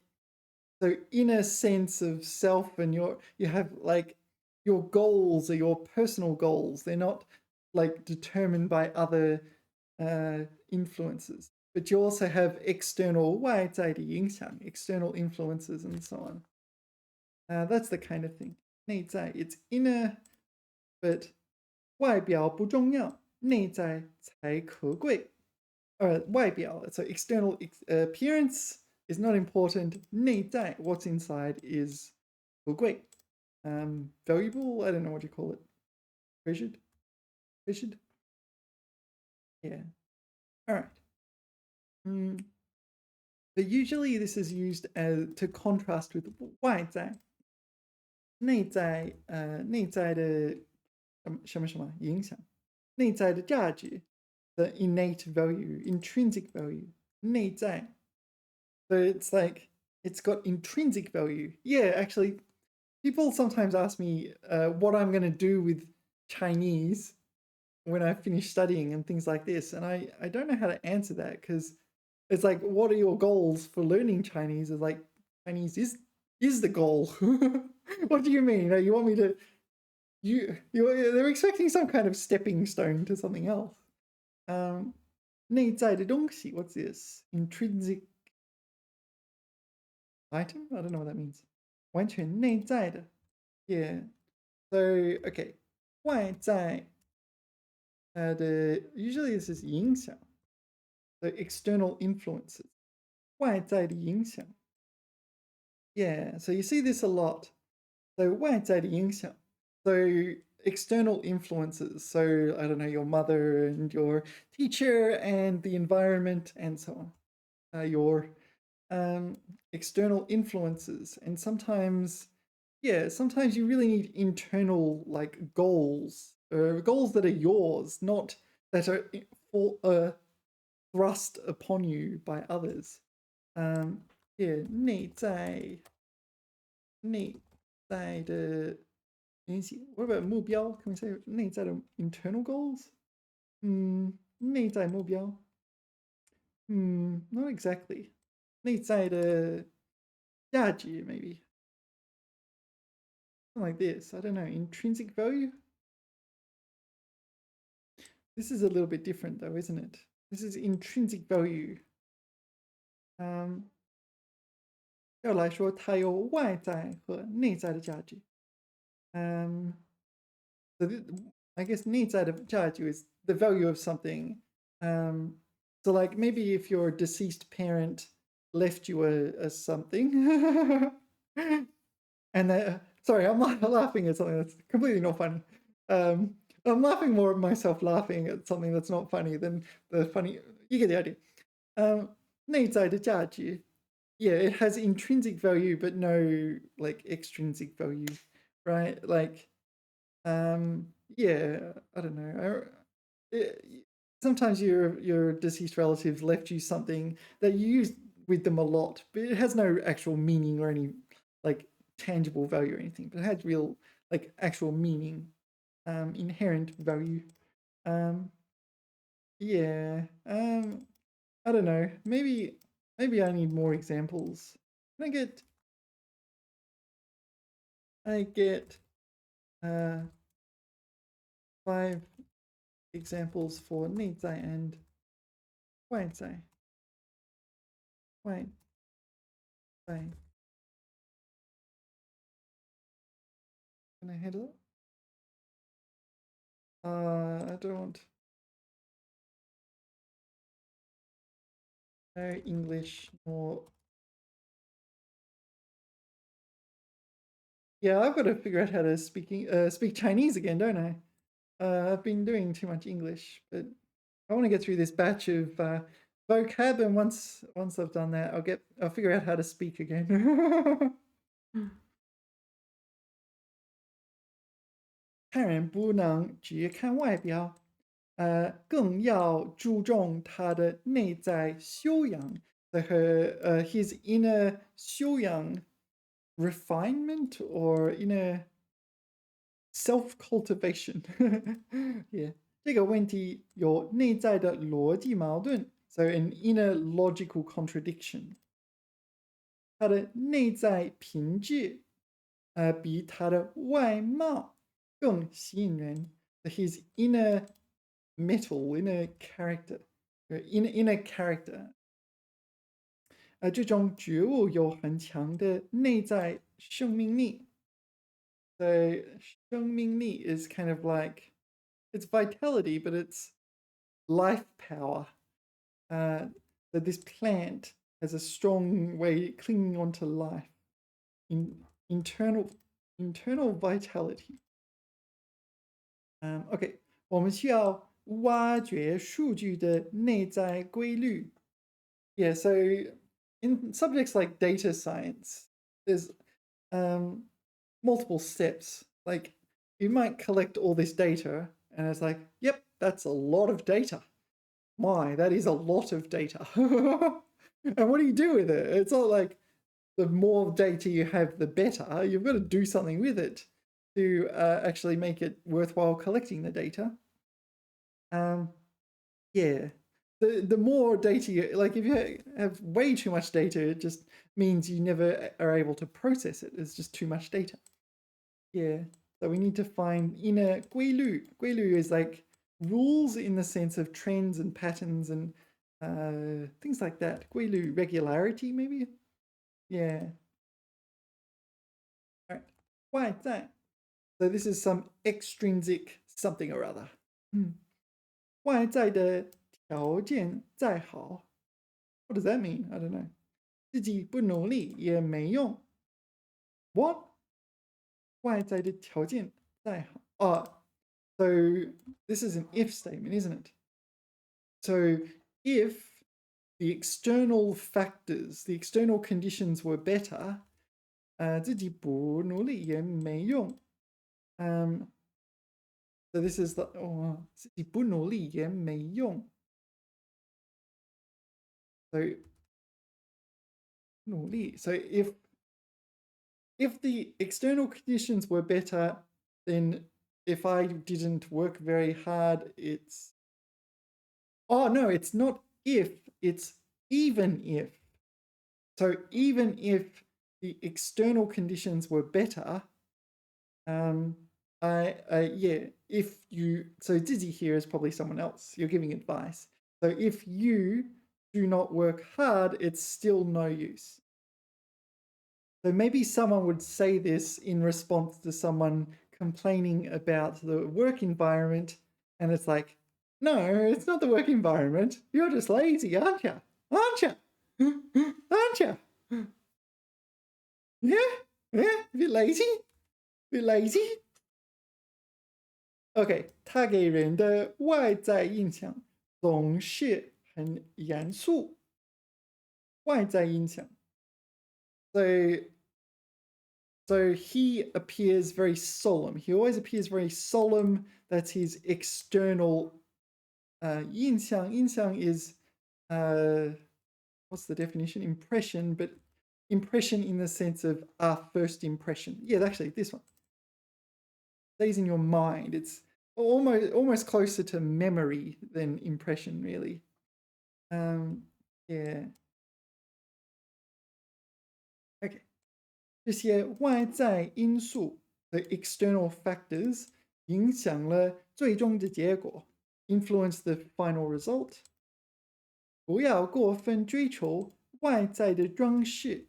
so inner sense of self and you have like your goals are your personal goals they're not like determined by other influences but you also have external 外在的影响 external influences and so on that's the kind of thing 内在 it's inner but 外表不重要内在才可贵外表 so external appearance is not important 内在 what's inside is 可贵 valuable I don't know what you call it treasured yeah all right but usually this is used as to contrast with 外在内在内在的什么什么影响内在的价值 the innate value intrinsic value 内在 so it's like it's got intrinsic value yeah actually people sometimes ask me what I'm going to do with Chinese when I finish studying and things like this and I don't know how to answer that because it's like what are your goals for learning Chinese it's like Chinese is the goal what do you mean you want me to they're expecting some kind of stepping stone to something else 内在的东西 what's this intrinsic item I don't know what that means 完全内在的 yeah so okay 外在usually this is 影响 so external influences 外在的影响 yeah so you see this a lot so 外在的影响 so external influences so I don't know your mother and your teacher and the environment and so on your external influences and sometimes you really need internal like goals that are yours not that are thrust upon you by others. Yeah, 内在的 what about 目标? Can we say 内在的 internal goals? 内在目标? Not exactly. 内在的价值 maybe. Something like this. I don't know. Intrinsic value? This is a little bit different though, isn't it? This is intrinsic value. 要来说，它有外在和内在的价值。So I guess 内在的价值 is the value of something. So like maybe if your deceased parent left you a something, and sorry, I'm laughing at something that's completely not funny. I'm laughing more at myself laughing at something that's not funny than the funny. You get the idea. 内在的价值 yeah, it has intrinsic value, but no like extrinsic value, right? Like, yeah, I don't know. Sometimes your deceased relatives left you something that you used with them a lot, but it has no actual meaning or any like tangible value or anything. But it has real like actual meaning, inherent value. Yeah. I don't know. Maybe I need more examples. Can I get 5 examples for 内在 and 外在? 外在. Can I handle it? I don't. No English nor. Yeah, I've got to figure out how to speak Chinese again, don't I? I've been doing too much English, but I want to get through this batch of vocab, and once I've done that, I'll figure out how to speak again. 看人不能只看外表，更要注重他的内在修养和his inner 修养 refinement or inner self-cultivation. Yeah. 这个问题有内在的逻辑矛盾 so an inner logical contradiction. 他的内在品质比他的外貌更吸引人 his inner metal, inner character, inner character. 这种觉悟有很强的内在生命力 So 生命力 is kind of like it's vitality, but it's life power. So this plant has a strong way clinging onto life, internal vitality. Okay, 我们需要挖掘数据的内在规律. Yeah, so in subjects like data science, there's multiple steps. Like you might collect all this data and it's like, yep, that's a lot of data. My, that is a lot of data. And what do you do with it? It's not like the more data you have, the better. You've got to do something with it to actually make it worthwhile collecting the data. Yeah. The more data you like, if you have way too much data, it just means you never are able to process it. It's just too much data. Yeah. So we need to find inner 规律. 规律 is like rules in the sense of trends and patterns and things like that. 规律 regularity maybe. Yeah. All right. 外在. So this is some extrinsic something or other. 外在的条件再好 What does that mean? I don't know. 自己不努力也没用 What? 外在的条件再好 So this is an if statement, isn't it? So if the external factors, the external conditions were better, 自己不努力也没用 So this is the 自己不努力也没用。So 努力. So if the external conditions were better, then if I didn't work very hard, it's no, it's not if, it's even if. So even if the external conditions were better, if you, so 自己 here is probably someone else. You're giving advice. So if you do not work hard, it's still no use. So maybe someone would say this in response to someone complaining about the work environment, and it's like, no, it's not the work environment. You're just lazy, aren't you? Aren't you? Aren't you? Yeah, yeah, a bit lazy, a bit lazy. OK， 他给人的外在印象总是很严肃。外在印象。So he appears very solemn. He always appears very solemn. That's his external 印象. 印象 is what's the definition? Impression, but impression in the sense of our first impression. Yeah, actually, this one stays in your mind. It's almost closer to memory than impression, really. Yeah. Okay. 这些外在因素 the external factors 影响了最终的结果 influence the final result. 不要过分追求外在的装饰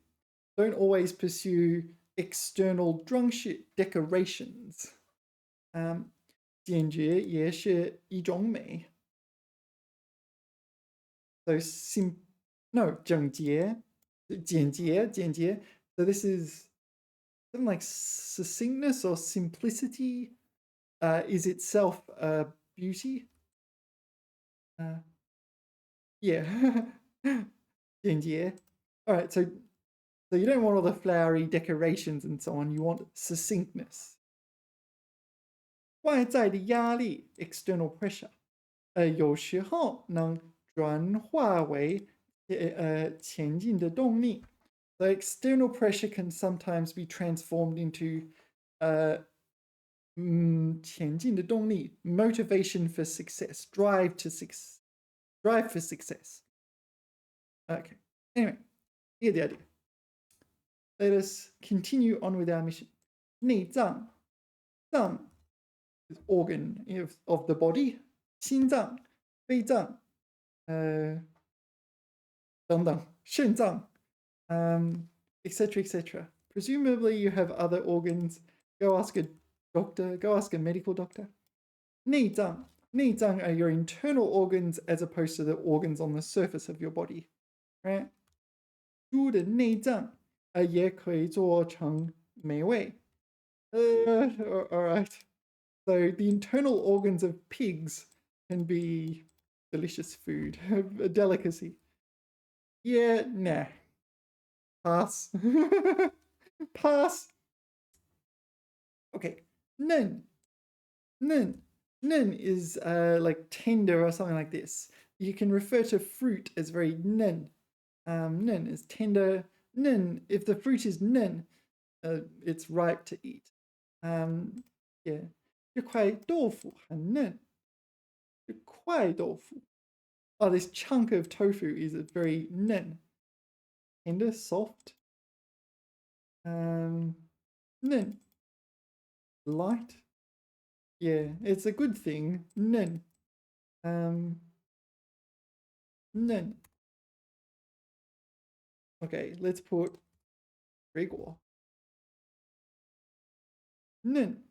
don't always pursue external 装饰 decorations. 简洁也是一种美 so整洁 简洁 so this is something like succinctness or simplicity is itself a beauty. Yeah. 简洁 all right, so you don't want all the flowery decorations and so on, you want succinctness. 外在的压力 external pressure 有时候能转化为前进的动力 The external pressure can sometimes be transformed into 前进的动力 motivation for success, drive for success. Okay, anyway, here's the idea. Let us continue on with our mission. 内脏 is organ of the body. 心脏 肺脏 等等 肾脏 etc. etc. Presumably you have other organs. Go ask a doctor, go ask a medical doctor. 内脏 are your internal organs as opposed to the organs on the surface of your body, right? 猪的内脏也可以做成美味 all right. So the internal organs of pigs can be delicious food, a delicacy. Yeah, nah. Pass. Pass. Okay,嫩 is like tender or something like this. You can refer to fruit as very 嫩. 嫩 is tender. 嫩, if the fruit is 嫩, it's ripe to eat. Yeah. 这块豆腐很嫩. 这块豆腐. Oh, this chunk of tofu is very 嫩. Tender, soft. 嫩. Light. Yeah, it's a good thing. 嫩. 嫩. Okay, let's put 水果. 嫩.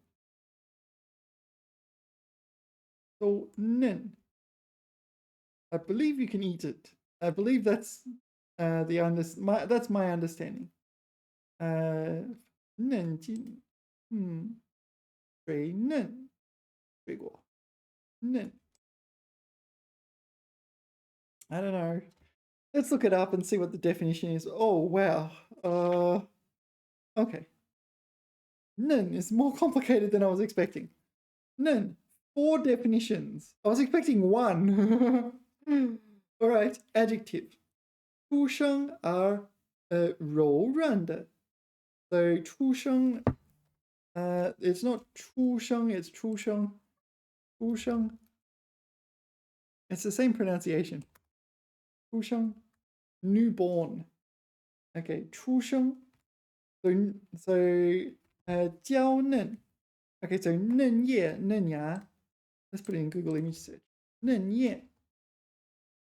So 嫩. I believe you can eat it. I believe that's that's my understanding. 嫩金. 水嫩. 水果. 嫩. I don't know. Let's look it up and see what the definition is. Oh, wow. Okay. 嫩 is more complicated than I was expecting. 嫩4 definitions. I was expecting 1. All right, adjective. 出生而柔软的. So 出生, it's not 出生, it's 出生. 出生. It's the same pronunciation. 出生, newborn. Okay, 出生. So 娇嫩. Okay, so 嫩叶, 嫩芽. Let's put it in Google image search. 嫩叶.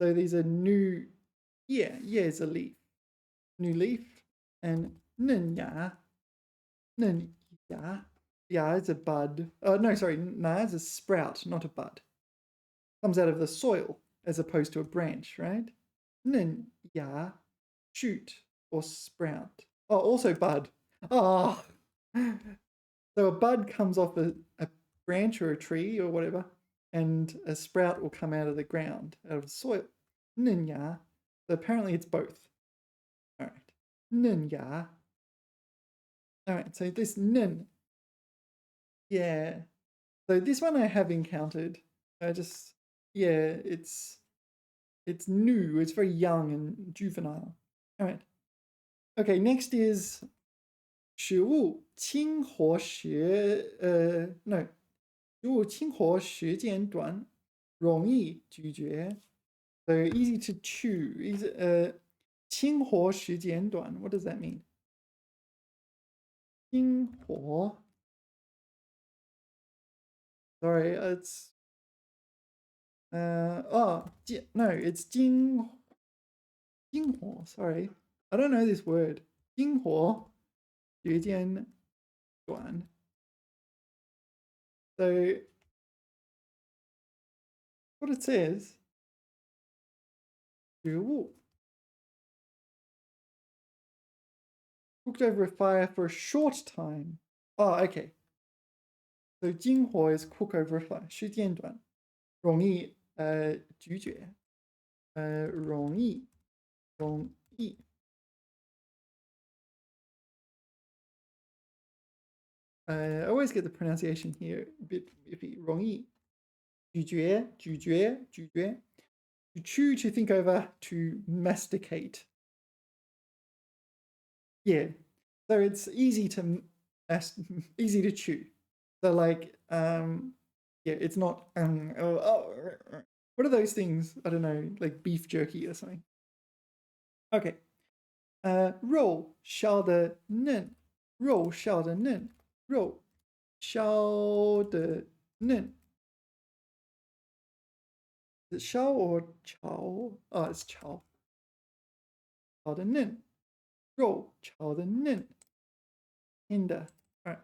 So these are new, yeah, is a leaf. New leaf. And 嫩芽. 嫩芽. Yeah, it's a bud. No, sorry, it's a sprout, not a bud. Comes out of the soil as opposed to a branch, right? 嫩芽, shoot or sprout. Oh, also bud. Oh. So a bud comes off a branch or a tree or whatever, and a sprout will come out of the ground, out of the soil. 嫩芽. So apparently it's both. All right. 嫩芽. All right, so this 嫩. Yeah. So this one I have encountered. Yeah, it's new. It's very young and juvenile. All right. Okay, next is 食物清活时no 食物清活时间短，容易咀嚼。So easy to chew. Easy, 清活时间短. What does that mean? 清活. Sorry, it's no, it's 精活. Sorry, I don't know this word. 精活时间短. So what it says, 食物 cooked over a fire for a short time. Oh, okay. So 精活 is cook over a fire. 时间短，容易咀嚼，容易。I always get the pronunciation here a bit iffy. 容易，咀嚼. To chew, to think over, to masticate. Yeah, so it's easy to chew. So like, yeah, it's not. What are those things? I don't know, like beef jerky or something. Okay. 肉烧的嫩，肉烧的嫩，肉烧的嫩。Is it 烧 or 炒? Oh, it's 炒。炒的嫩，肉炒的嫩。Tender. All right.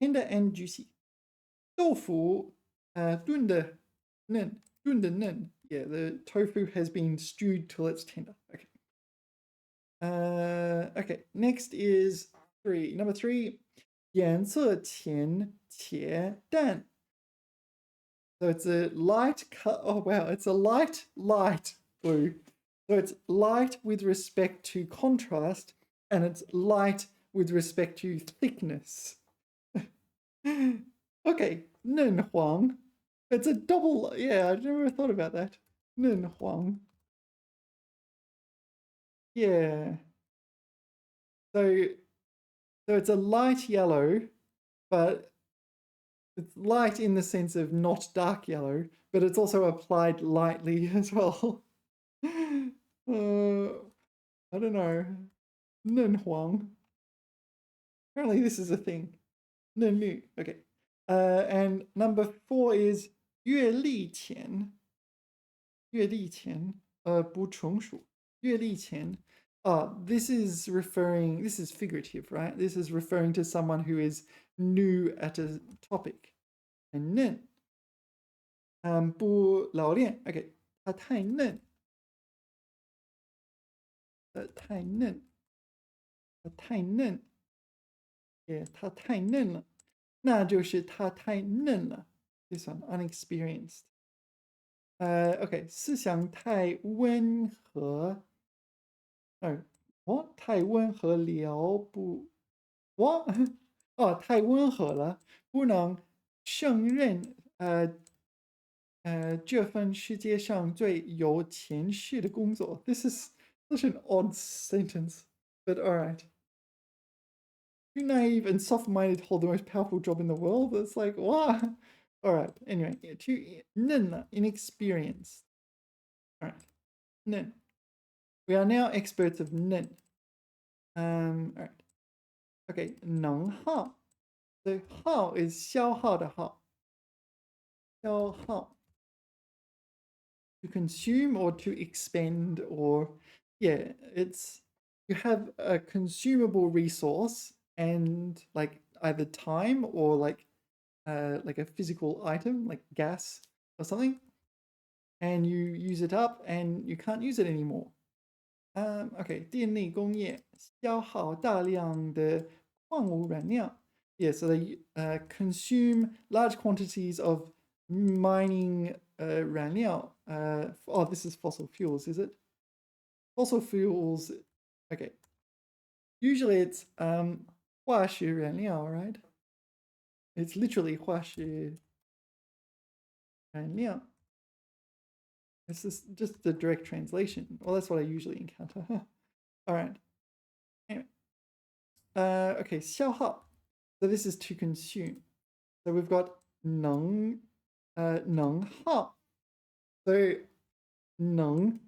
Tender and juicy. 豆腐炖的嫩，炖的嫩. Yeah, the tofu has been stewed till it's tender. Okay. Okay, next is 3. Number 3, 颜色浅且淡. So it's a light color. Oh wow, it's a light blue. So it's light with respect to contrast, and it's light with respect to thickness. Okay, 嫩黄. It's a double. Yeah, I've never thought about that. 嫩黄. Yeah. So it's a light yellow, but it's light in the sense of not dark yellow, but it's also applied lightly as well. I don't know. 嫩黄. Apparently this is a thing. 嫩绿. Okay. And number 4 is 阅历前. 阅历前. 不成熟. 阅历前. This is figurative, right? This is referring to someone who is new at a topic. And 嫩. 不老练. Okay. 它太嫩. 太嫩. 太嫩. Yeah, 它太嫩了. 那就是它太嫩了. This one, unexperienced. Okay, 思想太温和. No, what? 太温和了不 What? 太温和了，不能胜任这份世界上最有钱势的工作. This is such an odd sentence, but all right. Too naive and soft-minded hold the most powerful job in the world. It's like, what? All right. Anyway, too inexperienced. All right. Nen. We are now experts of nen. All right. Okay. 能耗. The 耗 is 消耗的耗. 消耗. To consume or to expend, or yeah, it's you have a consumable resource and like either time or like a physical item like gas or something, and you use it up and you can't use it anymore. Okay, 电力工业消耗大量的矿物燃料. Yeah, so they consume large quantities of mining 燃料. Oh, this is fossil fuels, is it? Fossil fuels. Okay. Usually it's 化石燃料, right? It's literally 化石燃料. This is just the direct translation. Well, that's what I usually encounter. All right. Anyway. Okay, 消耗. So this is to consume. So we've got 能耗. So 能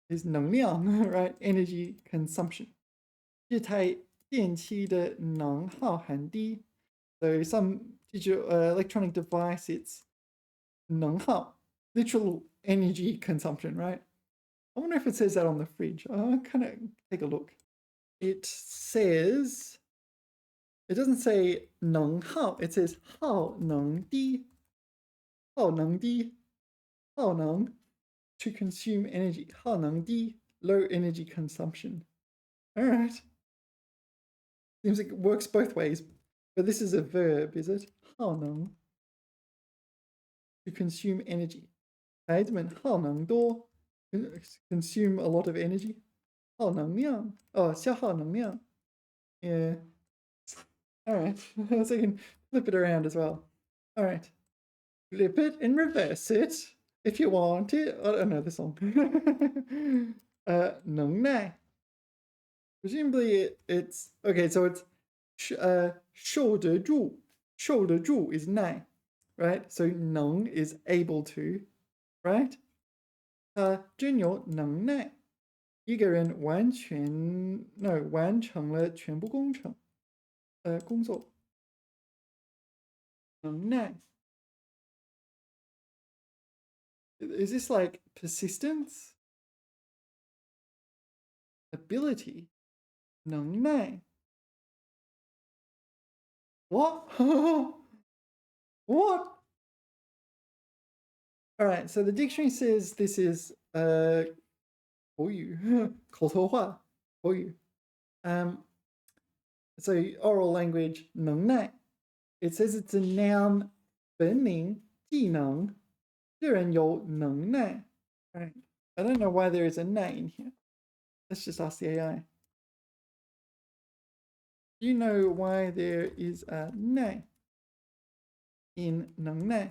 is 能量, right? Energy consumption. 这台电器的能耗很低. So some digital electronic device, it's 能耗, literal energy consumption, right? I wonder if it says that on the fridge. I'll kind of take a look. It says, it doesn't say 能耗, it says 耗能低. 耗能低. 耗能, to consume energy. 耗能低, low energy consumption. All right. Seems like it works both ways, but this is a verb, is it? 耗能, to consume energy. 孩子们耗能多, consume a lot of energy. 耗能量, oh, 消耗能量. Yeah. All right. So you can flip it around as well. All right. Flip it and reverse it if you want it. I don't know the song. 能耐. Presumably it's okay. So it's 受得住. 受得住 is 耐, right? So 能 is able to, right? 真有能耐. 一个人完成了全部工作. 能耐. Is this like persistence? Ability? 能耐. What? What? All right, so the dictionary says this is 口语, 口头话, 口语. So oral language, 能耐. It says it's a noun, 本领, 技能. 这人有能耐. Right. I don't know why there is a 耐 in here. Let's just ask the AI. Do you know why there is a 耐 in 能耐?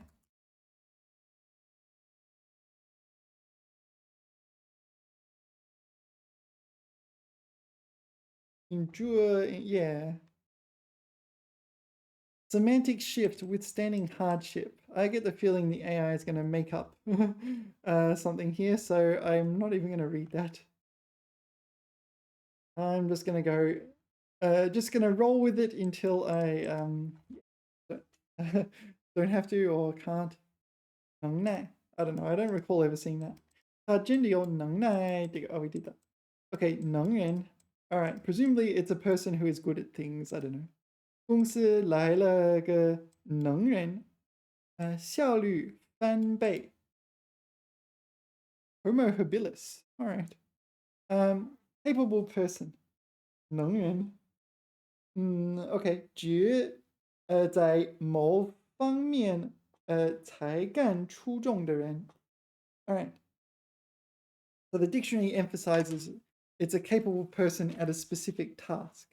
Endure, yeah. Semantic shift, withstanding hardship. I get the feeling the AI is going to make up something here, so I'm not even going to read that. I'm just going to go, just going to roll with it until I don't have to or can't. 能耐. I don't know. I don't recall ever seeing that. 真的有能耐. Oh, we did that. Okay, 能人. All right. Presumably it's a person who is good at things. I don't know. 公司来了个能人. 效率翻倍. Homo habilis. All right. Capable person. 能人. Okay. 在某方面才干出众的人. All right. So the dictionary emphasizes it's a capable person at a specific task.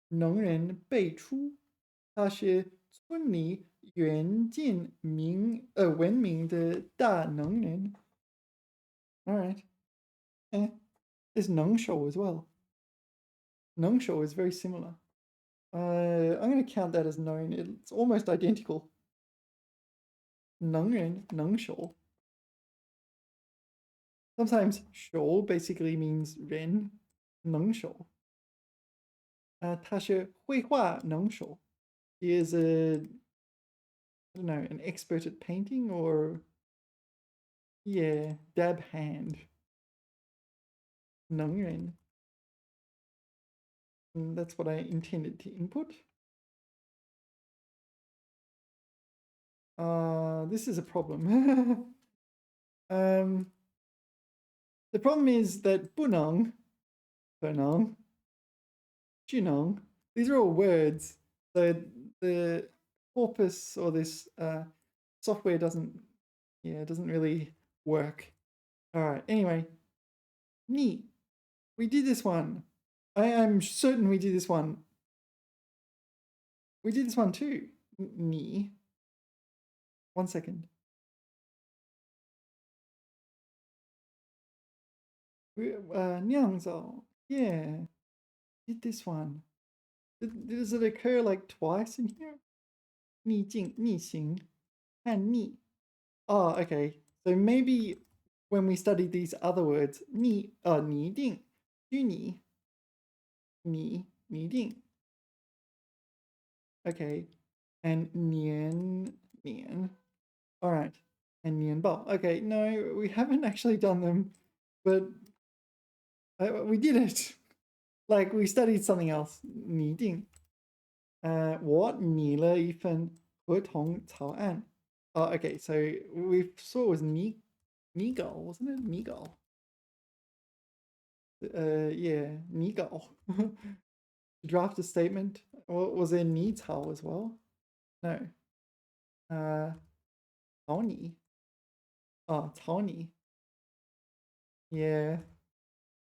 能人辈出. 他是村里远近闻名的大能人. All right. There's 能手 as well. 能手 is very similar. I'm going to count that as known. It's almost identical. 能人能手. Sometimes 手 basically means 人能手. 他是绘画能手. He is I don't know, an expert at painting or yeah, dab hand. 能人. And that's what I intended to input. This is a problem. The problem is that 不能, 可能, 只能, these are all words. The corpus or this software doesn't really work. All right. Anyway, 你, we did this one. I am certain we did this one. We did this one too. 你. 1 second. Nyangzao. Yeah. Did this one. Does it occur like twice in here? 逆境, 逆行, and 逆. Oh, okay. So maybe when we studied these other words, 拟定, 虚拟, 拟定. Okay. And 年. All right. And 年报. Okay, no, we haven't actually done them, but we did it. Like we studied something else. 拟定. 我拟了一份合同草案. Oh, okay, so we saw it was 拟稿, wasn't it? 拟稿. Yeah, 拟稿. Draft a statement. Was there 拟草 as well? No. 草拟. Oh, 草拟. Yeah.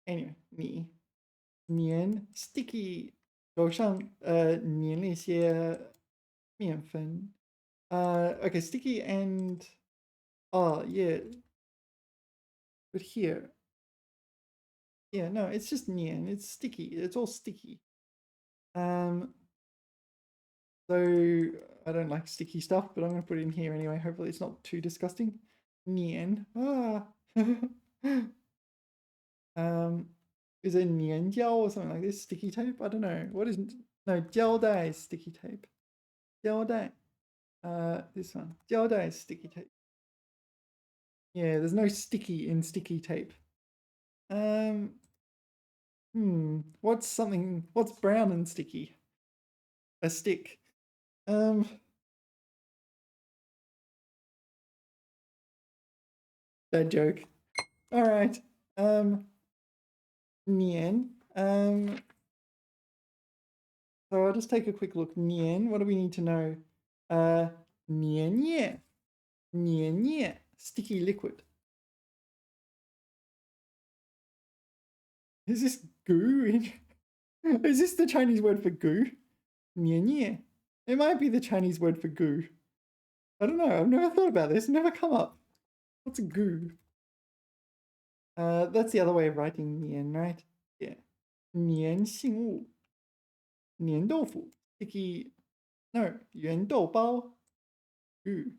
Anyway, 拟. 粘 sticky. 手上粘了一些面粉. Okay, sticky and oh yeah. But here. Yeah, no, it's just 粘. It's sticky. It's all sticky. So I don't like sticky stuff, but I'm going to put it in here anyway. Hopefully it's not too disgusting. 粘. Is it 粘胶 or something like this? Sticky tape? I don't know. What is no 胶带 is sticky tape. 胶带. This one. 胶带 is sticky tape. Yeah, there's no sticky in sticky tape. What's brown and sticky? A stick. Bad joke. All right. 年. So I'll just take a quick look. 年. What do we need to know? 粘液. 粘液. Sticky liquid. Is this goo? Is this the Chinese word for goo? 粘液. It might be the Chinese word for goo. I don't know. I've never thought about this. Never come up. What's a goo? That's the other way of writing 粘, right? Yeah. 粘性物. 粘豆腐. Sticky. No. 圆豆包. Goo.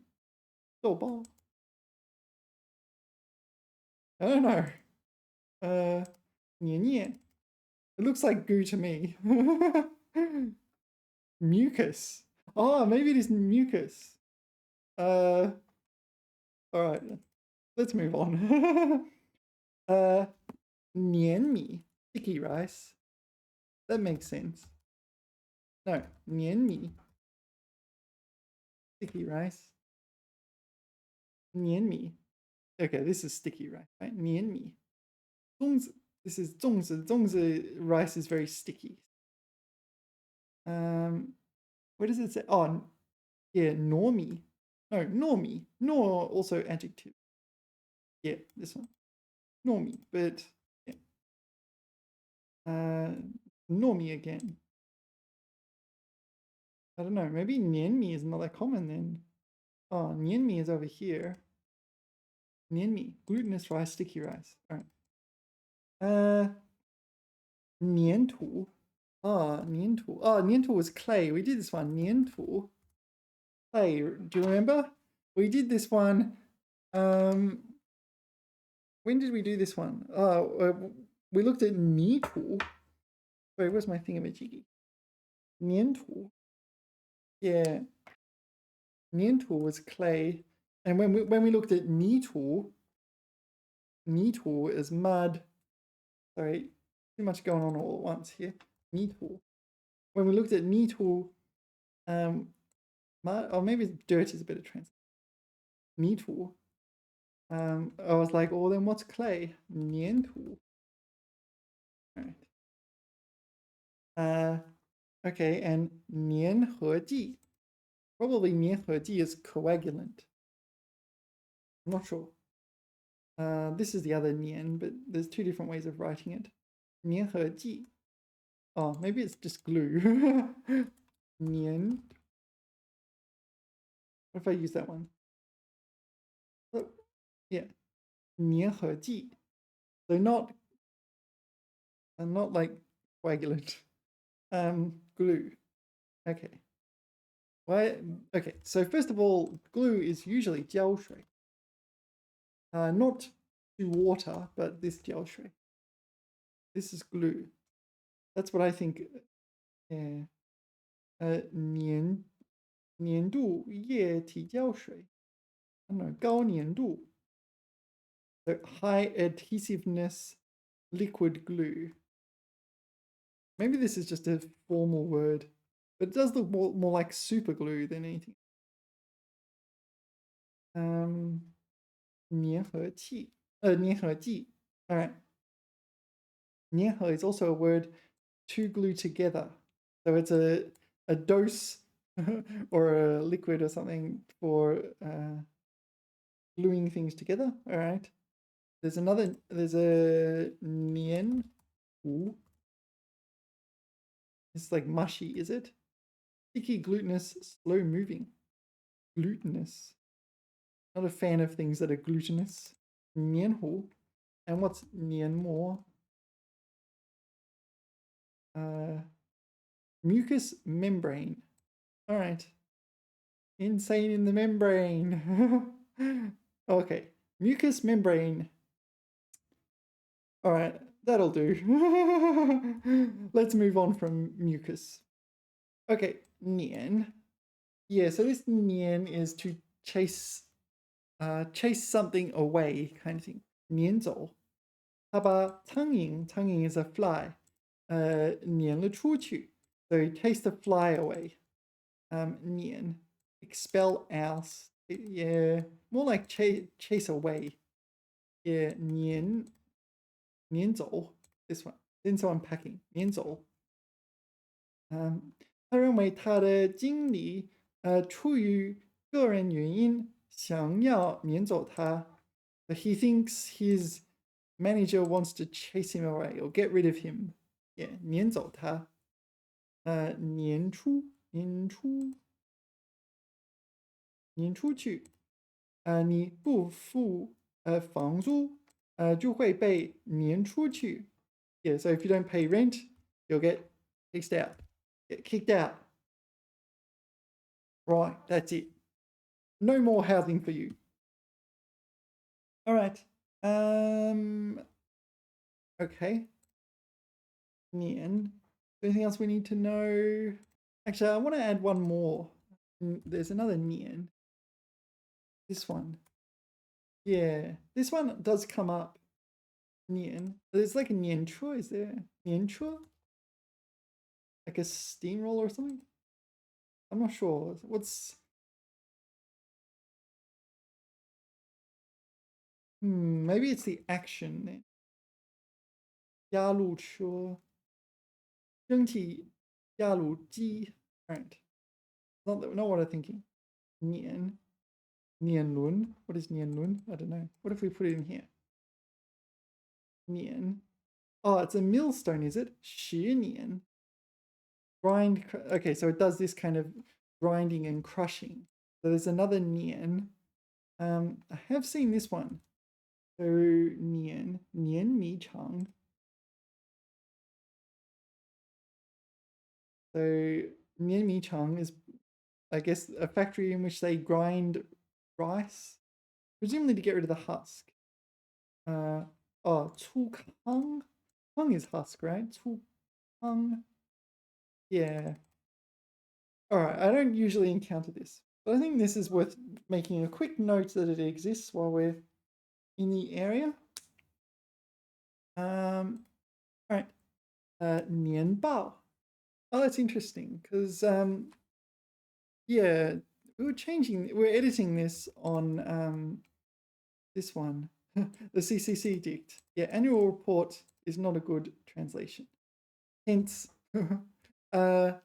豆包. I don't know. 粘液. It looks like goo to me. Mucus. Oh, maybe it is mucus. All right. Let's move on. 粘米. Sticky rice. That makes sense. No, 粘米. Sticky rice. 粘米. Okay, this is sticky rice, right? 粘米. 粽子. This is 粽子. 粽子 rice is very sticky. Where does it say? Oh, yeah, 糯米. No, 糯米. Nor also adjective. Yeah, this one. 糯米, but yeah. 糯米 again. I don't know. Maybe nianmi is not that common then. Oh, nianmi is over here. Nianmi, glutinous rice, sticky rice. All right. 粘土. Oh, 粘土. Oh, 粘土 was clay. We did this one. 粘土. Clay. Do you remember? We did this one. When did we do this one? We looked at 泥土. Wait, where's my thingamajiggy? 粘土. Yeah. 粘土 was clay. And when we looked at 泥土is mud. Sorry, too much going on all at once here. 泥土. When we looked at 泥土, mud, or maybe dirt is a better translation. 泥土. I was like, oh, then what's clay? 粘土. All right. Okay, and 粘合剂. Probably 粘合剂 is coagulant. I'm not sure. This is the other 粘, but there's two different ways of writing it. 粘合剂. Oh, maybe it's just glue. 粘. What if I use that one? Oh, yeah. 粘合剂. So not like coagulant. Glue. Okay. Why? Okay. So first of all, glue is usually 胶水. Not to water, but this 胶水. This is glue. That's what I think. Yeah. 粘度液体胶水. I don't know. 高粘度. So high adhesiveness liquid glue. Maybe this is just a formal word, but it does look more like super glue than anything. 粘合剂. 粘合剂. All right. 粘合 is also a word to glue together. So it's a dose or a liquid or something for gluing things together. All right. There's a 粘糊. It's like mushy, is it? Sticky, glutinous, slow moving. Glutinous. Not a fan of things that are glutinous. 粘糊. And what's 粘膜? Mucous membrane. All right. Insane in the membrane. Okay. Mucous membrane. All right. That'll do. Let's move on from mucus. Okay. 粘. Yeah, so this 粘 is to chase something away kind of thing. 撵走. How about 苍蝇? 苍蝇 is a fly. 撵了出去. So chase the fly away. 撵. Expel out. Yeah, more like chase away. Yeah, 撵走. This one. Then so unpacking. 撵走. 他认为他的经理出于个人原因想要撵走他. But he thinks his manager wants to chase him away or get rid of him. Yeah, 撵走他. 撵出去. 你不付房租就会被撵出去. Yeah, so if you don't pay rent, you'll get kicked out. Get kicked out. Right, that's it. No more housing for you. All right. Okay. 撵. Anything else we need to know? Actually, I want to add one more. There's another 撵. This one. Yeah, this one does come up. 撵. There's like a 撵车, is there? 撵车? Like a steamroller or something? I'm not sure. What's... maybe it's the action then. 压路车. 蒸汽压路机. Alright. Not what I'm thinking. 撵. 撵轮. What is 撵轮? I don't know. What if we put it in here? 撵. Oh, it's a millstone, is it? 十年. grind. Okay, so it does this kind of grinding and crushing. So there's another nian. I have seen this one. So nian mi chang. So nian mi chang is, I guess, a factory in which they grind rice, presumably to get rid of the husk. Oh, 粗糠. Kang is husk, right? 粗糠. Yeah. All right. I don't usually encounter this, but I think this is worth making a quick note that it exists while we're in the area. All right. 年报. Oh, that's interesting because yeah, we're editing this on this one, the CCC dict. Yeah, annual report is not a good translation. Hence, oh,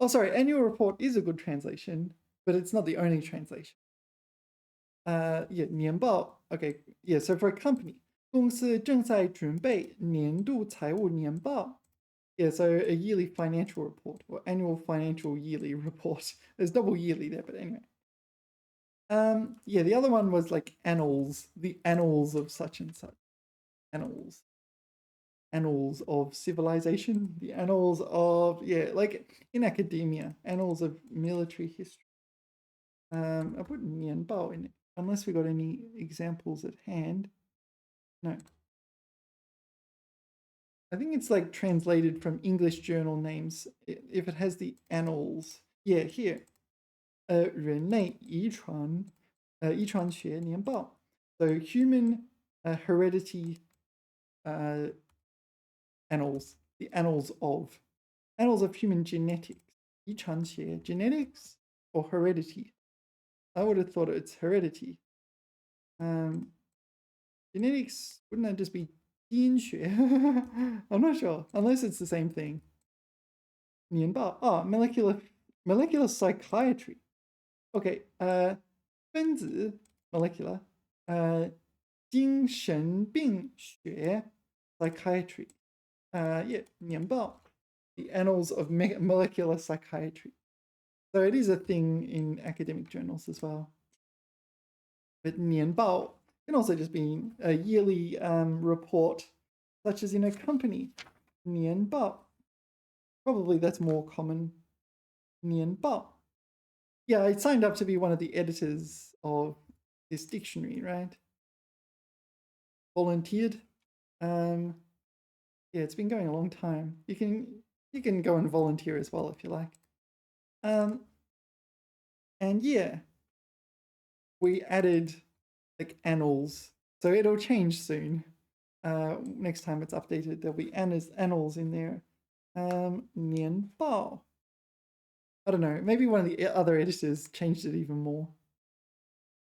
sorry, annual report is a good translation, but it's not the only translation. Yeah, 年报. Okay, yeah, so for a company, 公司正在准备年度财务年报. Yeah, so a yearly financial report or annual financial yearly report. There's double yearly there, but anyway. Yeah, the other one was like annals, the annals of such and such. Annals. Annals of civilization, the annals of, yeah, like in academia, annals of military history. I put Nian Bao in it, unless we got any examples at hand. No. I think it's like translated from English journal names. If it has the annals, yeah, here. 人类遗传学年报. So human heredity annals, the annals of human genetics. 遗传学, genetics or heredity? I would have thought it's heredity. Genetics, wouldn't that just be 基因学? I'm not sure, unless it's the same thing. 年报, molecular psychiatry. Okay, 分子 molecular, 精神病学 psychiatry. Yeah, 年报, the annals of molecular psychiatry. So it is a thing in academic journals as well. But 年报 can also just be a yearly report, such as in a company. 年报. Probably that's more common. 年报. Yeah, I signed up to be one of the editors of this dictionary, right? Volunteered. Yeah, it's been going a long time. You can go and volunteer as well if you like. And yeah, we added like annals, so it'll change soon. Next time it's updated, there'll be annals in there. 年报. I don't know, maybe one of the other editors changed it even more.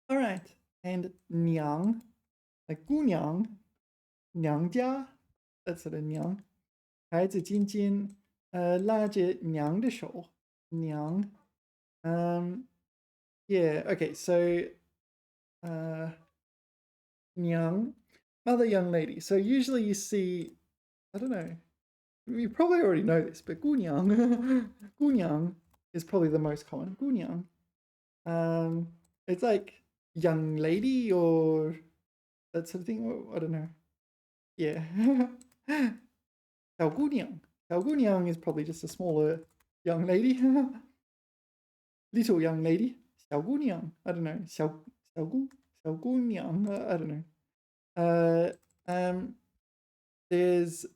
All right, and 娘, like 姑娘, 娘家, that's sort of 娘. 孩子尖尖, 拉着娘的手, 娘. Yeah, okay, so 娘, mother young lady. So usually you see, I don't know, you probably already know this, but 姑娘, 姑娘 is probably the most common. 姑娘. It's like young lady or that sort of thing. I don't know. Yeah. 小姑娘. 小姑娘 is probably just a smaller young lady. Little young lady. 小姑娘. I don't know. 小姑娘. I don't know. There's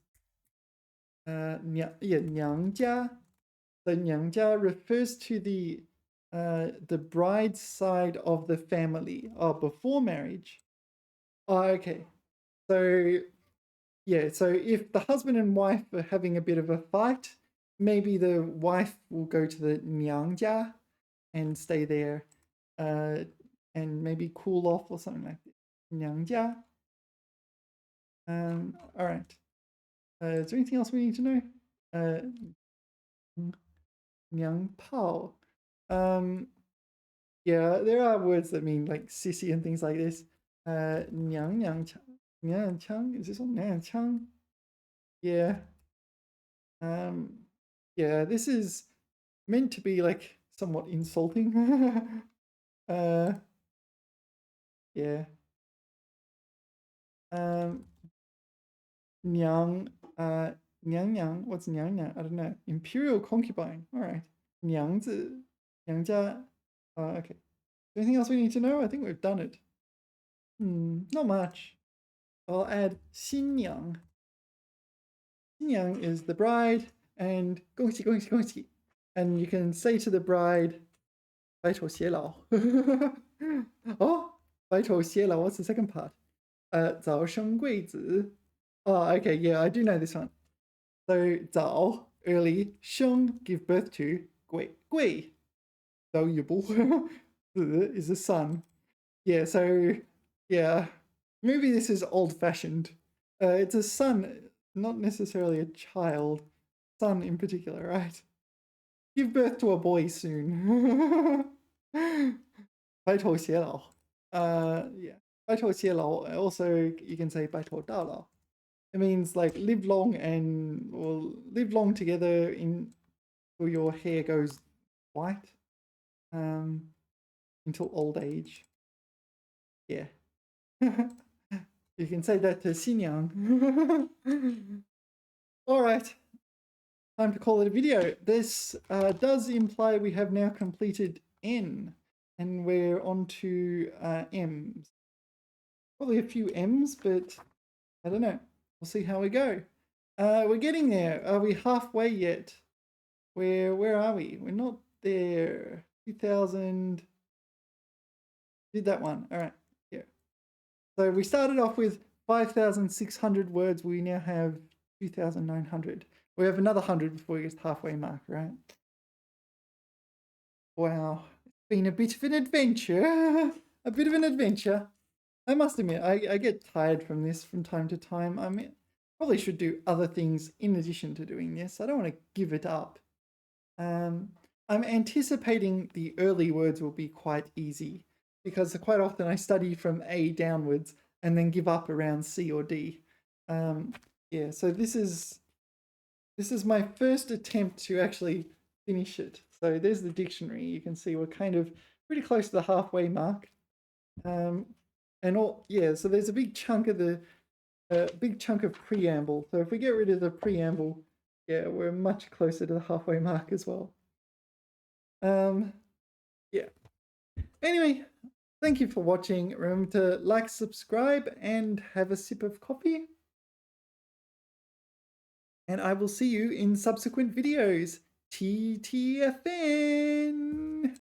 娘家. The 娘家 refers to the bride's side of the family before marriage. Oh, okay. So yeah, so if the husband and wife are having a bit of a fight, maybe the wife will go to the 娘家 and stay there and maybe cool off or something like that. 娘家. All right. Is there anything else we need to know? 娘炮. Yeah, there are words that mean like sissy and things like this. 娘娘腔. 娘娘腔? Is this one? 娘娘腔? Yeah. Yeah, this is meant to be like somewhat insulting. Yeah. Um, Nyang, Nyang Nyang, what's Nyang Nyang? I don't know. Imperial concubine. All right. 娘子, 娘家. Okay. Anything else we need to know? I think we've done it. Not much. I'll add 新娘. 新娘 is the bride, and 恭喜恭喜恭喜. And you can say to the bride, 白头偕老. Oh, 白头偕老. What's the second part? 早生贵子. Oh, okay, yeah, I do know this one. So 早 early, 生 give birth to, 贵 valuable. 子 is a son. Yeah, so yeah, maybe this is old-fashioned. It's a son, not necessarily a child. Son in particular, right? Give birth to a boy soon. 白头偕老. Yeah. 白头偕老. Also, you can say 白头到老. It means like live long live long together until your hair goes white. Until old age. Yeah. You can say that to 新娘. All right. Time to call it a video. This does imply we have now completed N, and we're on to M's. Probably a few M's, but I don't know. We'll see how we go. We're getting there. Are we halfway yet? Where are we? We're not there. 2000. Did that one. All right. Yeah. So we started off with 5,600 words. We now have 2,900. We have another 100 before we get to the halfway mark, right? Wow. It's been a bit of an adventure. A bit of an adventure. I must admit, I get tired from this from time to time. I mean, probably should do other things in addition to doing this. I don't want to give it up. I'm anticipating the early words will be quite easy because quite often I study from A downwards and then give up around C or D. Yeah, so this is my first attempt to actually finish it. So there's the dictionary. You can see we're kind of pretty close to the halfway mark. So there's a big chunk of preamble. So if we get rid of the preamble, yeah, we're much closer to the halfway mark as well. Yeah. Anyway, thank you for watching. Remember to like, subscribe, and have a sip of coffee. And I will see you in subsequent videos. TTFN!